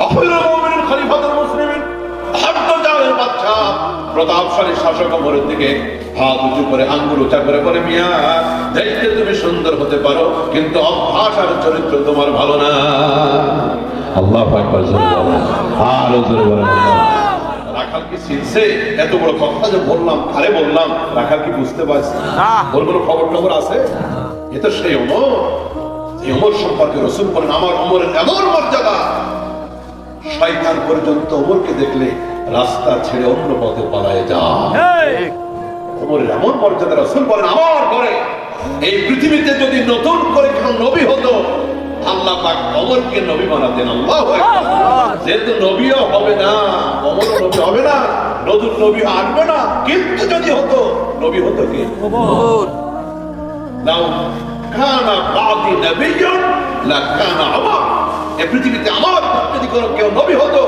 আমিরুল মুমিনিন খলিফাতুল মুসলিমিন হযরতের বাদশা প্রতাপশালী শাসক ওমরের দিকে হাত উঁচু করে আঙ্গুল উঁচা করে বলে, মিয়া দেখতে তুমি সুন্দর হতে পারো, কিন্তু অভ্যাস আর চরিত্র তোমার ভালো না। আল্লাহু আকবার। আর জোরে বলেন রাখাল কি চিনছে? এত বড় কথা যে বললাম, আরে বললাম, রাখাল কি বুঝতে পারছে? ওর কোনো খবর টবর আছে? এ তো সেই ওমর, এই ওমর সম্পর্কে রাসূল বলেন, আমার ওমরের এমন মর্যাদা, শয়তান পর্যন্ত ওমরকে দেখলে রাস্তা ছেড়ে অন্য পথে পালায় যায়। ওমরের এমন মর্যাদা, রাসূল বলেন, আমার পরে এই পৃথিবীতে যদি নতুন করে কোন নবী হতো, আল্লাহ পাক ওমরকে নবী বানাতেন। আল্লাহু আকবার। যেহেতু নবীও হবে না, ওমরও নবী হবে না, নতুন নবী আসবে না, কিন্তু যদি হতো, নবী হতো কে? ওমর। লাউ কানা বাদি নবিয়্যুন লা কানা ওমর। এই পৃথিবীতে আমার যদি কোনো কেউ নবী হতো,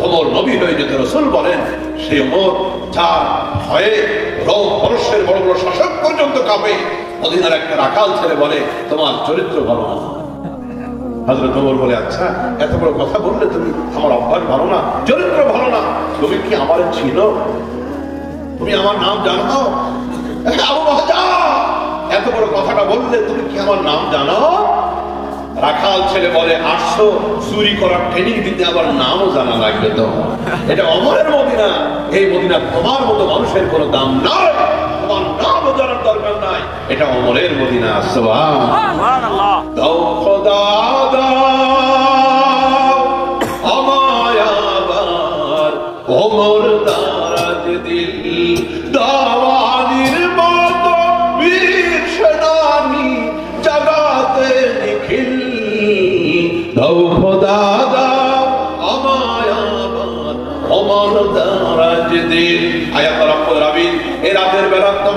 ওমর নবী হয়ে যেত। রাসূল বলেন, সেই ওমর যার ভয়ে রোম পরশের বড় বড় শাসক পর্যন্ত কাঁপে। মদিনার একটা রাখাল ছেলে বলে, তোমার চরিত্র ভালো না। হযরত ওমর বলে, আচ্ছা এত বড় কথা বললে তুমি, আমার অভ্যাস ভালো না, চরিত্র ভালো না, তুমি কি আমার চিনো? তুমি আমার নাম জানো? আবু বাজা, এত বড় কথাটা বললে তুমি কি আমার নাম জানো? রাখাল ছেলে বলে, আসছো চুরি করার ট্রেনিং দিতে, আবার নামও জানা লাগবে তো? এটা ওমরের মদিনা, এই মদিনা তোমার মতো মানুষের কোনো দাম নাই, তোমার নামও জানার দরকার নাই, এটা ওমরের মদিনা। সুবহানাল্লাহ। দাও খোদা দাও আমায় আবার ওমর দারাজ দিল, দাওয়ানির মতো বীর সেনানি জাগাতে নিখিল। দাও খোদা দাও আমায় আবার ওমর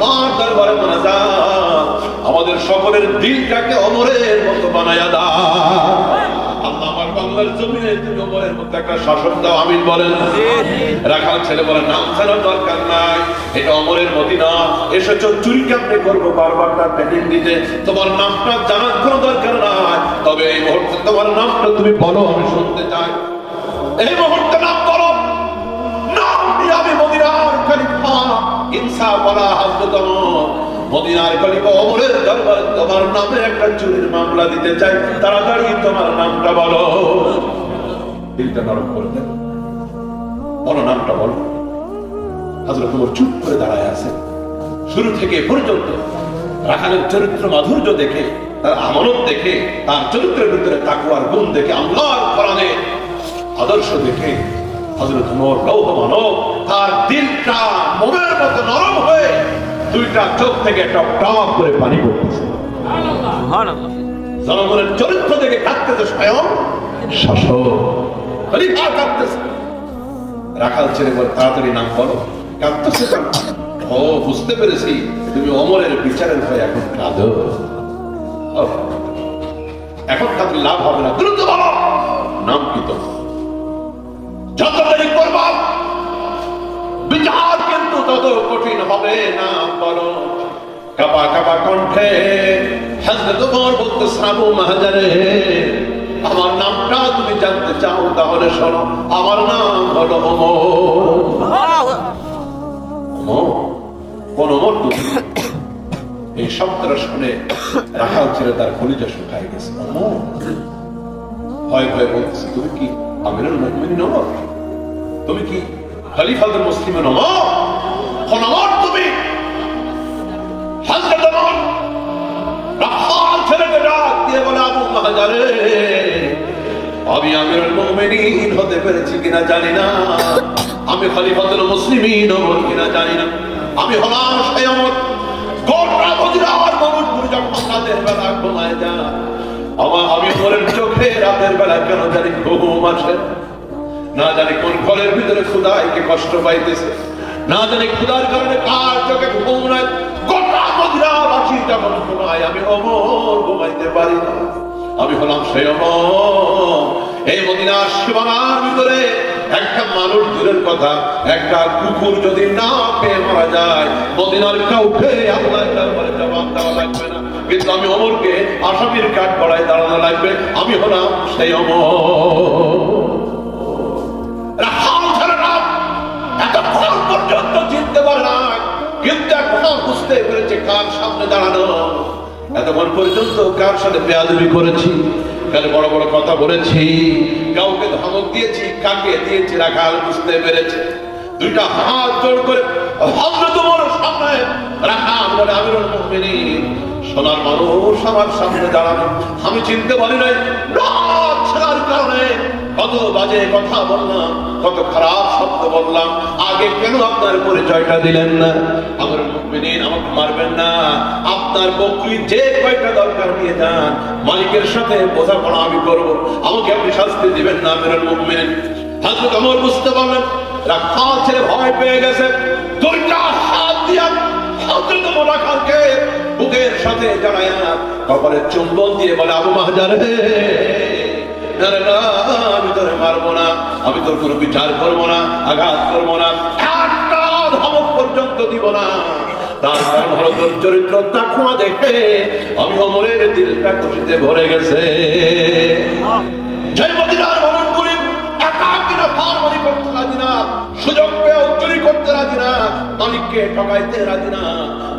তোমার দরবারে মুনাজাত, আমাদের সকলের দিলটাকে অমরের মতো বানায়া দাও আল্লাহ। আমার বাংলার জমিনে তুমি অমরের মতো একটা শাসন দাও, আমিন বলেন। রাখাল ছেলে বলে নাম ছাড়ার দরকার নাই, এটা অমরের মদিনা, এসেছো চুরি কেমনে করবো বারবার তার পেটেন দিতে, তোমার নামটা জানার কোনো দরকার নাই, তবে এই মুহূর্তে তোমার নামটা তুমি বলো, আমি শুনতে চাই। এই মুহূর্তে নাম বলো, নাম দিয়ে আমি মদিনার খলিফা ইনসাফ ওয়ালা হযরত ওমর, মদিনার খলিফা ওমরের দরবারে তোমার নামে একটা চুরির মামলা দিতে চাই, তাড়াতাড়ি তোমার নামটা বলো। দিলটা নরম করে দেন, বলো নামটা বলো। হযরত ওমর চুপ করে দাঁড়ায় আছে। শুরু থেকে পর্যন্ত রাখালের চরিত্র মাধুর্য দেখে, তার আমানত দেখে, তার চরিত্রের ভিতরে তাকওয়ার গুণ দেখে, আল্লাহর কোরআনের আদর্শ দেখে হযরত ওমর লৌহ মানব, তার দিলটা মোমের মতো নরম হয়ে দুইটা চোখ থেকে টপ টপ করে পানি পড়তেছে। সুবহানাল্লাহ। জনগণের চরিত্র দেখে কাঁদতেছে স্বয়ং শাসক, খলিফা কাঁদতেছে। রাখাল ছেলে বলে তাড়াতাড়ি নাম বলো। কাঁদতেছে কেন? ও বুঝতে পেরেছি, তুমি ওমরের বিচারের ভয়ে এখন কাঁদো। এখন কাঁদলে লাভ হবে না, দ্রুত বলো নাম কি তোমার। যত দেরি করবা বিচার কিন্তু তত কঠিন হবে, নাম বলো। কাপা কাপা কণ্ঠে হযরত ওমর বলতেছে, আবু মাহাজারে, আমার নামটা তুমি জানতে চাও, তাহলে শোনো, আমার নাম হলো ওমর। ওমর কোন ওমর তুমি? এই শব্দটা শুনে রাখাল ছেলে তার কলিজা শুকায় গেছে। ওমর ভয় ভয় বলতেছে, তুমি কি আমিরুল মুমিনিন ওমর? তুমি কি খলিফাতুল মুসলিমিন ওমর? কোন ওমর তুমি? হযরত ওমর রাখাল ছেলেকে ডাক দিয়ে বলে, আবু মাহাজারে, আমি আমিরুল মুমিনিন হতে পেরেছি কিনা জানি না, আমি খলিফাতুল মুসলিমিন ওমর কিনা জানি না, আমি হলাম সেই ওমর। গোটা মদিনার মানুষগুলো যখন রাতের বেলা ঘুমায় যায়, আমি ওমরের চোখে রাতের বেলা কেন জানি ঘুম আসে, না জানি কোন ঘরের ভিতরে ক্ষুধাকে কষ্ট পাইতেছে, না জানি ক্ষুধার কারণে কার চোখে ঘুম নাই। গোটা মদিনাবাসী যখন ঘুমায়, আমি ওমর ঘুমাইতে পারি না, আমি হলাম সেই ওমর। এই মদিনার সীমানার ভিতরে একটা মানুষ দূরের কথা, একটা কুকুর যদি না পেয়ে মারা যায়, মদিনার কাউকে আল্লাহর দরবারে জবাব দেওয়া লাগবে না, কিন্তু আমি ওমরকে আসামির কাঠ গড়ায় দাঁড়ানো লাগবে, আমি হলাম সেই ওমর। রাখাল ছেলেরা এতক্ষণ পর্যন্ত চিনতে পারে না, কিন্তু এখন বুঝতে পেরেছে কার সামনে দাঁড়ানো। এতক্ষণ পর্যন্ত কার সাথে বেয়াদবি করেছি, কালে বড় বড় কথা বলেছি, কাউকে ধমক দিয়েছি, কাকে দিয়েছি, রাখাল বুঝতে পেরেছে। দুইটা হাত জোড় করে হযরত ওমরের সামনে রাখাল বলে, আমিরুল মুমিনিন, সোনার মানুষ আমার সামনে দাঁড়ানো, আমি চিনতে পারি নাই, রাত ছেড়ার কারণে কত বাজে কথা বললাম, কত খারাপ শব্দ বললাম, আগে কেন আপনার পরিচয়টা দিলেন না? আমিরুল মুমিনিন, আমাকে মারবেন না, আপনার বকরি যে কয়টা দরকার নিয়ে যান, মালিকের সাথে বোঝাপড়া আমি করব, আমাকে আপনি শাস্তি দিবেন না আমিরুল মুমিনিন। হযরত ওমর বুঝতে পারলেন রাখাল ছেলে ভয় পেয়ে গেছে, দুইটা হাত দিয়া হযরত ওমর রাখালকে বুকের সাথে জড়ায়া কপালে চুম্বন দিয়ে বলে, আবু মাহাজারে, আমি তোরে মারবো না, আমি তোর কোনো বিচার করবো না, আঘাত করবো না, একটা ধমক পর্যন্ত দিব না। তার কারণ হলো তোর চরিত্র তাকওয়া দেখে আমি ওমরের দিলটা খুশিতে ভরে গেছে। জয় মদিনার মানুষগুলি একাকিরা ফারমানি করতে রাজি না, সুযোগ পেয়েও চুরি করতে রাজি না, মালিককে ঠকাইতে রাজি না।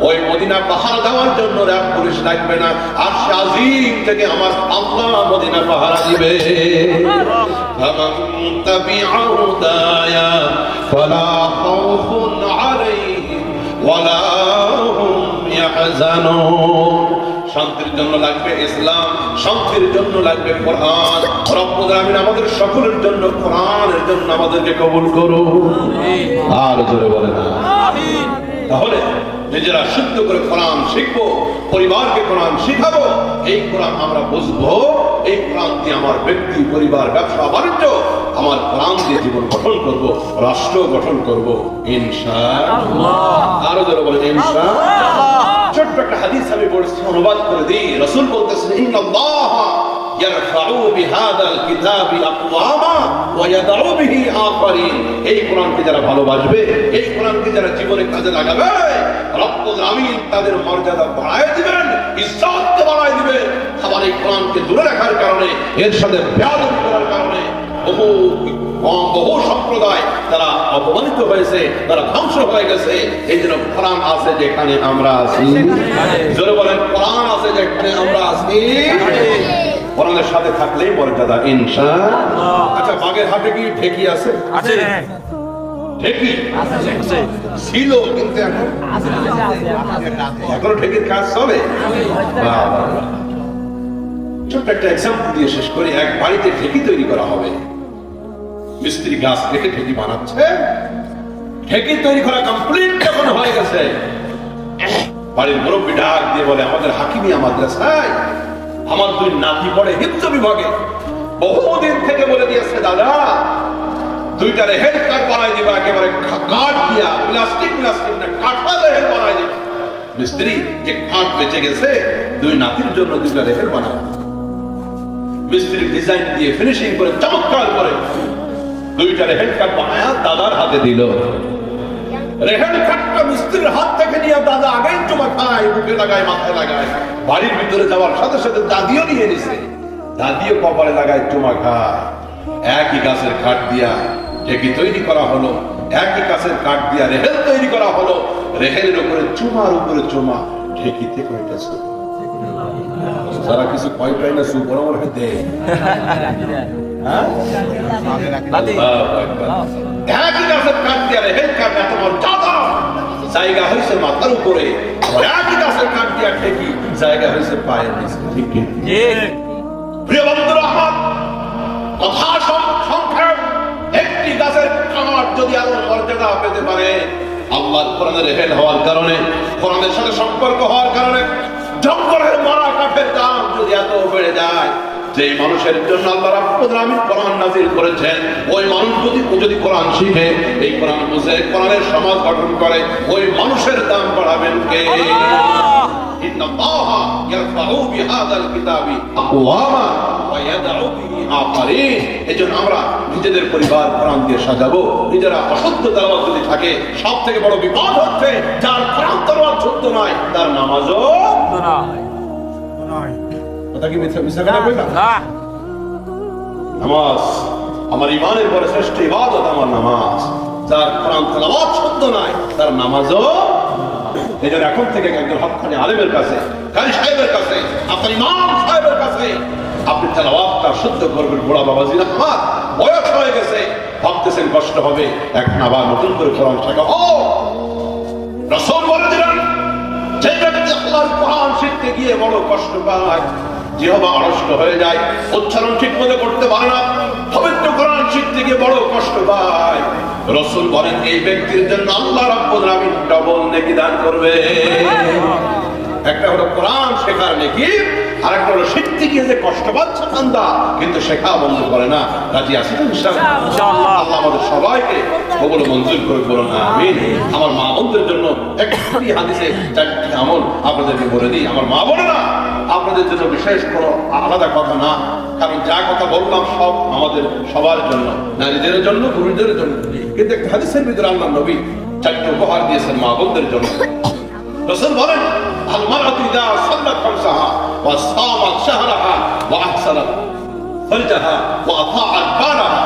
ওই মদিনা পাহারা দেওয়ার জন্য রাত পুলিশ লাগবে না, আর আজিম থেকে আমার আল্লাহ মদিনা পাহারা দিবে। ফামান তাবিআ হুদায়া ফালা খাউফুন আলাইহিম ওয়ালা হুম ইয়াহজানুন। শান্তির জন্য লাগবে ইসলাম, শান্তির জন্য লাগবে কোরআন। রব্বুল আলামিন আমাদের সকলের জন্য কোরআনের জন্য আমাদেরকে কবুল করুন, আর জোরে বলেন আমিন। তাহলে নিজেরা শুদ্ধ করে কোরআন শিখবো, পরিবারকে কোরআন শিখাবো, এই কোরআন আমরা বুঝবো, এই কোরআন দিয়ে আমার ব্যক্তি, পরিবার, ব্যবসা বাণিজ্য আমার কোরআন দিয়ে জীবন গঠন করব, রাষ্ট্র গঠন করব ইনশাআল্লাহ। আরো যারা বলেন ইনশাআল্লাহ। ছোট্ট একটা হাদিস আমি পড়েছি, অনুবাদ করে দিই। রাসূল বলতেছেন ইন্নাল্লাহ ইয়ারফাউ বিহাদাল কিতাবি আকওয়ামা ওয়া ইয়াদউ বিহি আখারিন। এই কোরআনকে যারা ভালোবাসবে, এই কোরআনকে যারা জীবনে কাজে লাগাবে, রব্বুল আমিন তাদের মর্যাদা বাড়ায় দিবেন, ইজ্জতকে বাড়ায় দিবেন। আবার এই কোরআনকে দূরে রাখার কারণে, এর সাথে বেয়াদবি করার কারণে বহু সম্প্রদায় তারা অপমানিত হয়েছে, তারা ধ্বংস হয়ে গেছে। এই জন্য কোরআন আছে যেখানে আমরা আছি, জোরে বলেন কোরআন আছে যেখানে আমরা আছি, কোরআনের সাথে থাকলেই মর্যাদা ইনশাআল্লাহ। আচ্ছা, বাগের হাটে কি ঠেকি আছে? আছে। ঠেকি ছিল, কিন্তু এখনো ঠেকির কাজ চলে। ছোট্ট একটা এক্সাম্পল দিয়ে শেষ করি। এক বাড়িতে ঠেকি তৈরি করা হবে, মিস্ত্রি গাছ রেখে ঠেকি বানাচ্ছে। ঠেকি তৈরি করা কমপ্লিট যখন হয়ে গেছে, বাড়ির মুরব্বী ডাক দিয়ে বলে, আমাদের হাকিমিয়া মাদ্রাসায় আমার দুই নাতি পড়ে হিফজ বিভাগে, বহুদিন থেকে বলে দিয়েছে দাদা দুইটা রেহেল কাঠ বানাই দিবা, একেবারে কাঠ দিয়া, প্লাস্টিক না কাঠা রেহেল বানাই দিবা। মিস্ত্রি যে কাঠ বেঁচে গেছে, দুই নাতির জন্য দুইটা রেহেল বানায়। মিস্ত্রি ডিজাইন দিয়ে ফিনিশিং করে চমৎকার করে দুইটা রেহেল কাঠ বানায় দাদার হাতে দিল। রেহেল কাঠটা মিস্ত্রির হাত থেকে নিয়ে দাদা আগেই চুমা খায়, বুকে লাগায়, মাথায় লাগায়। বাড়ির ভিতরে যাওয়ার সাথে সাথে দাদিও নিয়ে নিছে, দাদিও কপালে লাগায়, চুমা খায়। একই গাছের কাঠ দিয়া ঠেকি তৈরি করা হলো, একই গাছের কাঠ দিয়া রেহেল তৈরি করা হলো। রেহেলের উপরে চুমার উপরে চুমা, ঠেকিতে কয়টা সুপ? সারা কিছু কয়টাই না সুপ আমার হাতে। একই গাছের কাঠ দিয়া রেহেল কাঠ এত মর্যাদা, জায়গা হয়েছে মাথার উপরে। একই গাছের কাঠ দিয়া ঠেকি জায়গা হয়েছে পায়ের নিচে। ঠিক ঠিক প্রিয় বন্ধুরা, আমার কথা সংক্ষেপ। একটি গাছের কাঠ যদি আরো মর্যাদা পেতে পারে, আল্লাহর কোরআনের রেহেল হওয়ার কারণে, কোরআনের সাথে সম্পর্ক হওয়ার কারণে, জঙ্গলের মরা কাঠের দাম যদি এত বেড়ে যায়, যে মানুষের জন্য আল্লাহ রাব্বুল আমিন কোরআন নাযিল করেছেন, ওই মানুষ যদি কোরআন শিখে, এই কোরআন বুঝে, কোরআনের সমাজ গঠন করে, ওই মানুষের দাম বাড়াবেন কে? ইন্নাল্লাহা ইয়ারফাউ বিহাদাল কিতাবি আকওয়ামা ওয়া ইয়াদউ বিহি আখারিন। এজন্য আমরা নিজেদের পরিবার কোরআন দিয়ে সাজাবো। নিজেরা অশুদ্ধ তেলাওয়াত যদি থাকে, সব থেকে বড় বিপদ হচ্ছে যার কোরআন তেলাওয়াত শুদ্ধ নয়, তার নামাজও নয়। কথা কি মিথ্যা কথা কইলাম? না। নামাজ আমার ঈমানের পরে শ্রেষ্ঠ ইবাদত আমার নামাজ। যার কোরআন তেলাওয়াত শুদ্ধ নয়, তার নামাজও। এজন্য এখন থেকে একজন হক্কানি আলেমের কাছে, কারি সাহেবের কাছে, আপনার ইমাম সাহেবের কাছে আপনি তেলাওয়াতটা শুদ্ধ করবেন। বুড়া বাবাজিরা আমার বয়স হয়ে গেছে, ভাবতেছেন কষ্ট হবে, এখন আবার নতুন করে কোরআন শেখা। ও রাসূল বলে দিলেন, যে ব্যক্তি আল্লাহর কোরআন শিখতে গিয়ে বড় কষ্ট পায়, জিহ্বা আড়ষ্ট হয়ে যায়, উচ্চারণ ঠিক মতো করতে পারে না, পবিত্র কোরআন শিখতে গিয়ে বড় কষ্ট পায়, রাসূল বলেন এই ব্যক্তির জন্য আল্লাহ রাব্বুল আমিন ডবল নেকি দান করবে। একটা হলো কোরআন শেখার নেকি, আর একটা হলো শিখতে গিয়ে যে কষ্ট পাচ্ছে বান্দা, কিন্তু শেখা বন্ধ করে না। রাজি আছি তো ইনশাআল্লাহ? আল্লাহ আমাদের সবাইকে কবুল মঞ্জুর করে বলুন আমিন। আমার মা বোনদের জন্য একটি হাদিসে 4টি আমল আপনাদেরকে বলে দিই। আমার মা বোনেরা, আপনাদের জন্য বিশেষ কোনো আলাদা কথা না, কারণ যা কথা বললাম সব আমাদের সবার জন্য, নারীদের জন্য, পুরুষদের জন্য। কিন্তু একটা হাদিসের ভিতরে আল্লাহ নবী 4টি উপহার দিয়েছেন মা বোনদের জন্য। রাসূল বলেন, আল মারআতু ইযা সাল্লাত খামসাহা ওয়া সামাত শাহরাহা ওয়া আহসানাত ফারজাহা ওয়া আতাআত বালাহা।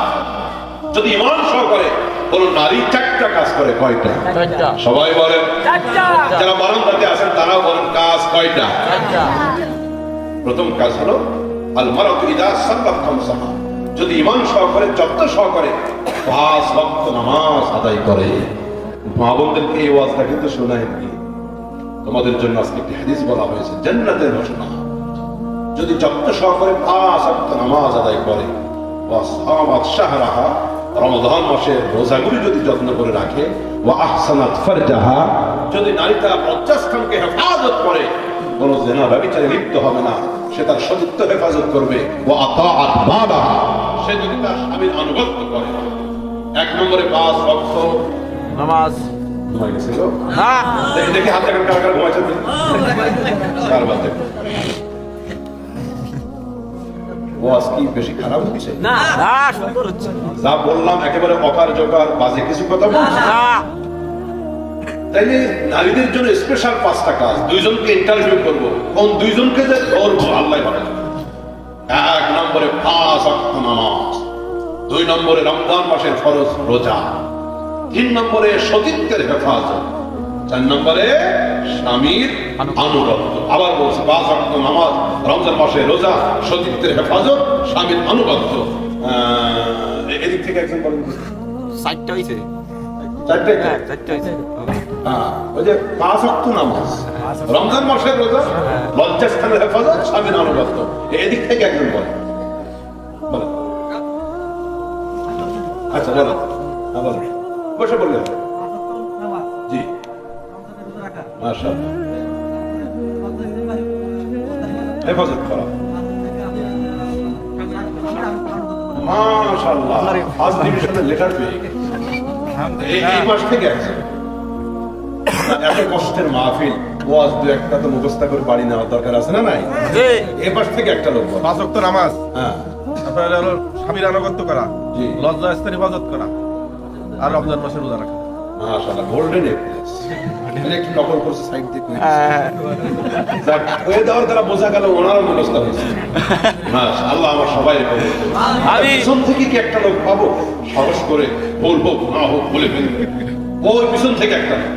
যদি ঈমান সহকারে কোন নারী 4টা কাজ করে, কয়টা? 4টা। সবাই বলেন 4টা। যারা বারান্দাতে আছেন তারাও বলেন কাজ কয়টা? 4টা। প্রথম কাজ হলো আল মারআতু ইযা সাল্লাত খামসাহা, যদি ঈমান সহকারে, যত্ন সহকারে 5 ওয়াক্ত নামাজ আদায় করে। মা বোনদেরকে এই ওয়াজটা কিন্তু শোনায় কি? তোমাদের জন্য আজকে একটি হাদিস বলা হয়েছে, জান্নাতের ঘোষণা। যদি যত্ন সহকারে 5 ওয়াক্ত নামাজ আদায় করে, ওয়া সামাত শাহরাহা, রমজান মাসের রোজাগুলি যদি যত্ন করে রাখে, ওয়া আহসানাত ফারজাহা, যদি নারী তার লজ্জাস্থানকে হেফাজত করে, কোন জিনা ব্যভিচারে লিপ্ত হবে না, সে তার সতীত্ব হেফাজত করবে, ওয়া আতাআত বালাহা, সে যদি তার স্বামীর আনুগত্য করে। 1 নম্বরে 5 ওয়াক্ত নামাজ। ঘুমাই গেছিল না দেখি হাত টাকা কার ঘুমাইছে কার বাদে ওয়াজ কি বেশি খারাপ হচ্ছে না না সুন্দর হচ্ছে যা বললাম একেবারে অকার জোকার বাজে কিছু কথা বলছি না। তাইলে নারীদের জন্য স্পেশাল 5টা কাজ। 2 জনকে ইন্টারভিউ করব, কোন 2 জনকে যে ধরবো আল্লাহ ভালো। 1 নম্বরে 5 ওয়াক্ত নামাজ, 2 নম্বরে রমজান মাসের ফরজ রোজা, 3 নম্বরে সতীত্বের হেফাজত, 4 নম্বরে স্বামীর আনুগত্য। আবার বলছি 5 ওয়াক্ত নামাজ, রমজান মাসে রোজা, সতীত্বের হেফাজত, স্বামীর আনুগত্য। এদিক থেকে একজন বলেন 4টা হইছে। 4টে হ্যাঁ 4টা হইছে। ওই যে 5 ওয়াক্ত নামাজ, রমজান মাসের রোজা, লজ্জাস্থানের হেফাজত, স্বামীর আনুগত্য। এদিক থেকে একজন বলেন। আচ্ছা বলেন, বলেন, বসে বললেন। জি মাশাআল্লাহ, হেফাজত করা মাশাআল্লাহ। ফার্স্ট ডিভিশনের লেটার পেয়ে এই মাস থেকে আছে। এত কষ্টের মাহফিল, ওয়াজ 2-1টা তো মুখস্থ করে বাড়ি নেওয়ার দরকার আছে না নাই? এই মাস থেকে একটা লোক 5 ওয়াক্ত নামাজ, হ্যাঁ, তারপরে হলো স্বামীর আনুগত্য করা, জি লজ্জা স্থান হেফাজত করা, আর রমজান মাসে রোজা রাখা। মাশাআল্লাহ, গোল্ডেন এপ্লাস। একটু নকল করছে সাইড থেকে। যাক, ওই দেওয়ার দ্বারা বোঝা গেল ওনারও মুখস্থ হয়েছে। মাশাআল্লাহ, আমার সবাই পিছন থেকে কি একটা লোক পাবো সাহস করে বলবো না হোক বলে ফেলবে, ওই পিছন থেকে একটা লোক।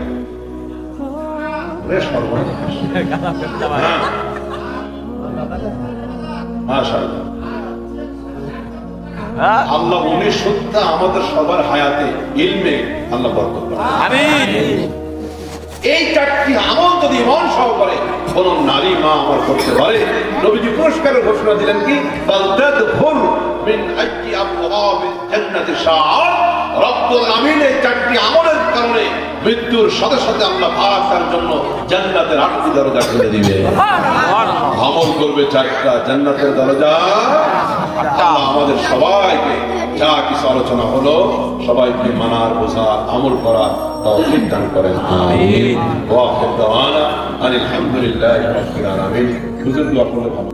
মাশাআল্লাহ, আল্লাহ 19 আমাদের সবার হায়াতে ইলমে আল্লাহ বরকত দান। আমিন। এই 4টি আমল যদি ইমান সহকারে কোন নারী মা আমার করতে পারে, নবীজি পুরস্কারের ঘোষণা দিলেন কি, ফালতাদখুল মিন আইয়ি আবওয়াবিল জান্নাতি শাআ। রব্বুল আমিন এই 4টি আমলের কারণে মৃত্যুর সাথে সাথে আল্লাহ পাক তার জন্য জান্নাতের 8টি দরজা খুলে দিবে। আমল করবে 4টা, জান্নাতের দরজা। আল্লাহ আমাদের সবাইকে যা কিছু আলোচনা হলো সবাইকে মানার, বোঝার, আমল করার তৌফিক দান করেন। আমিন। ওয়া আখির দাওয়ানা আলহামদুলিল্লাহি রাব্বিল আলামিন। হুজুর দোয়া করলে ভালো।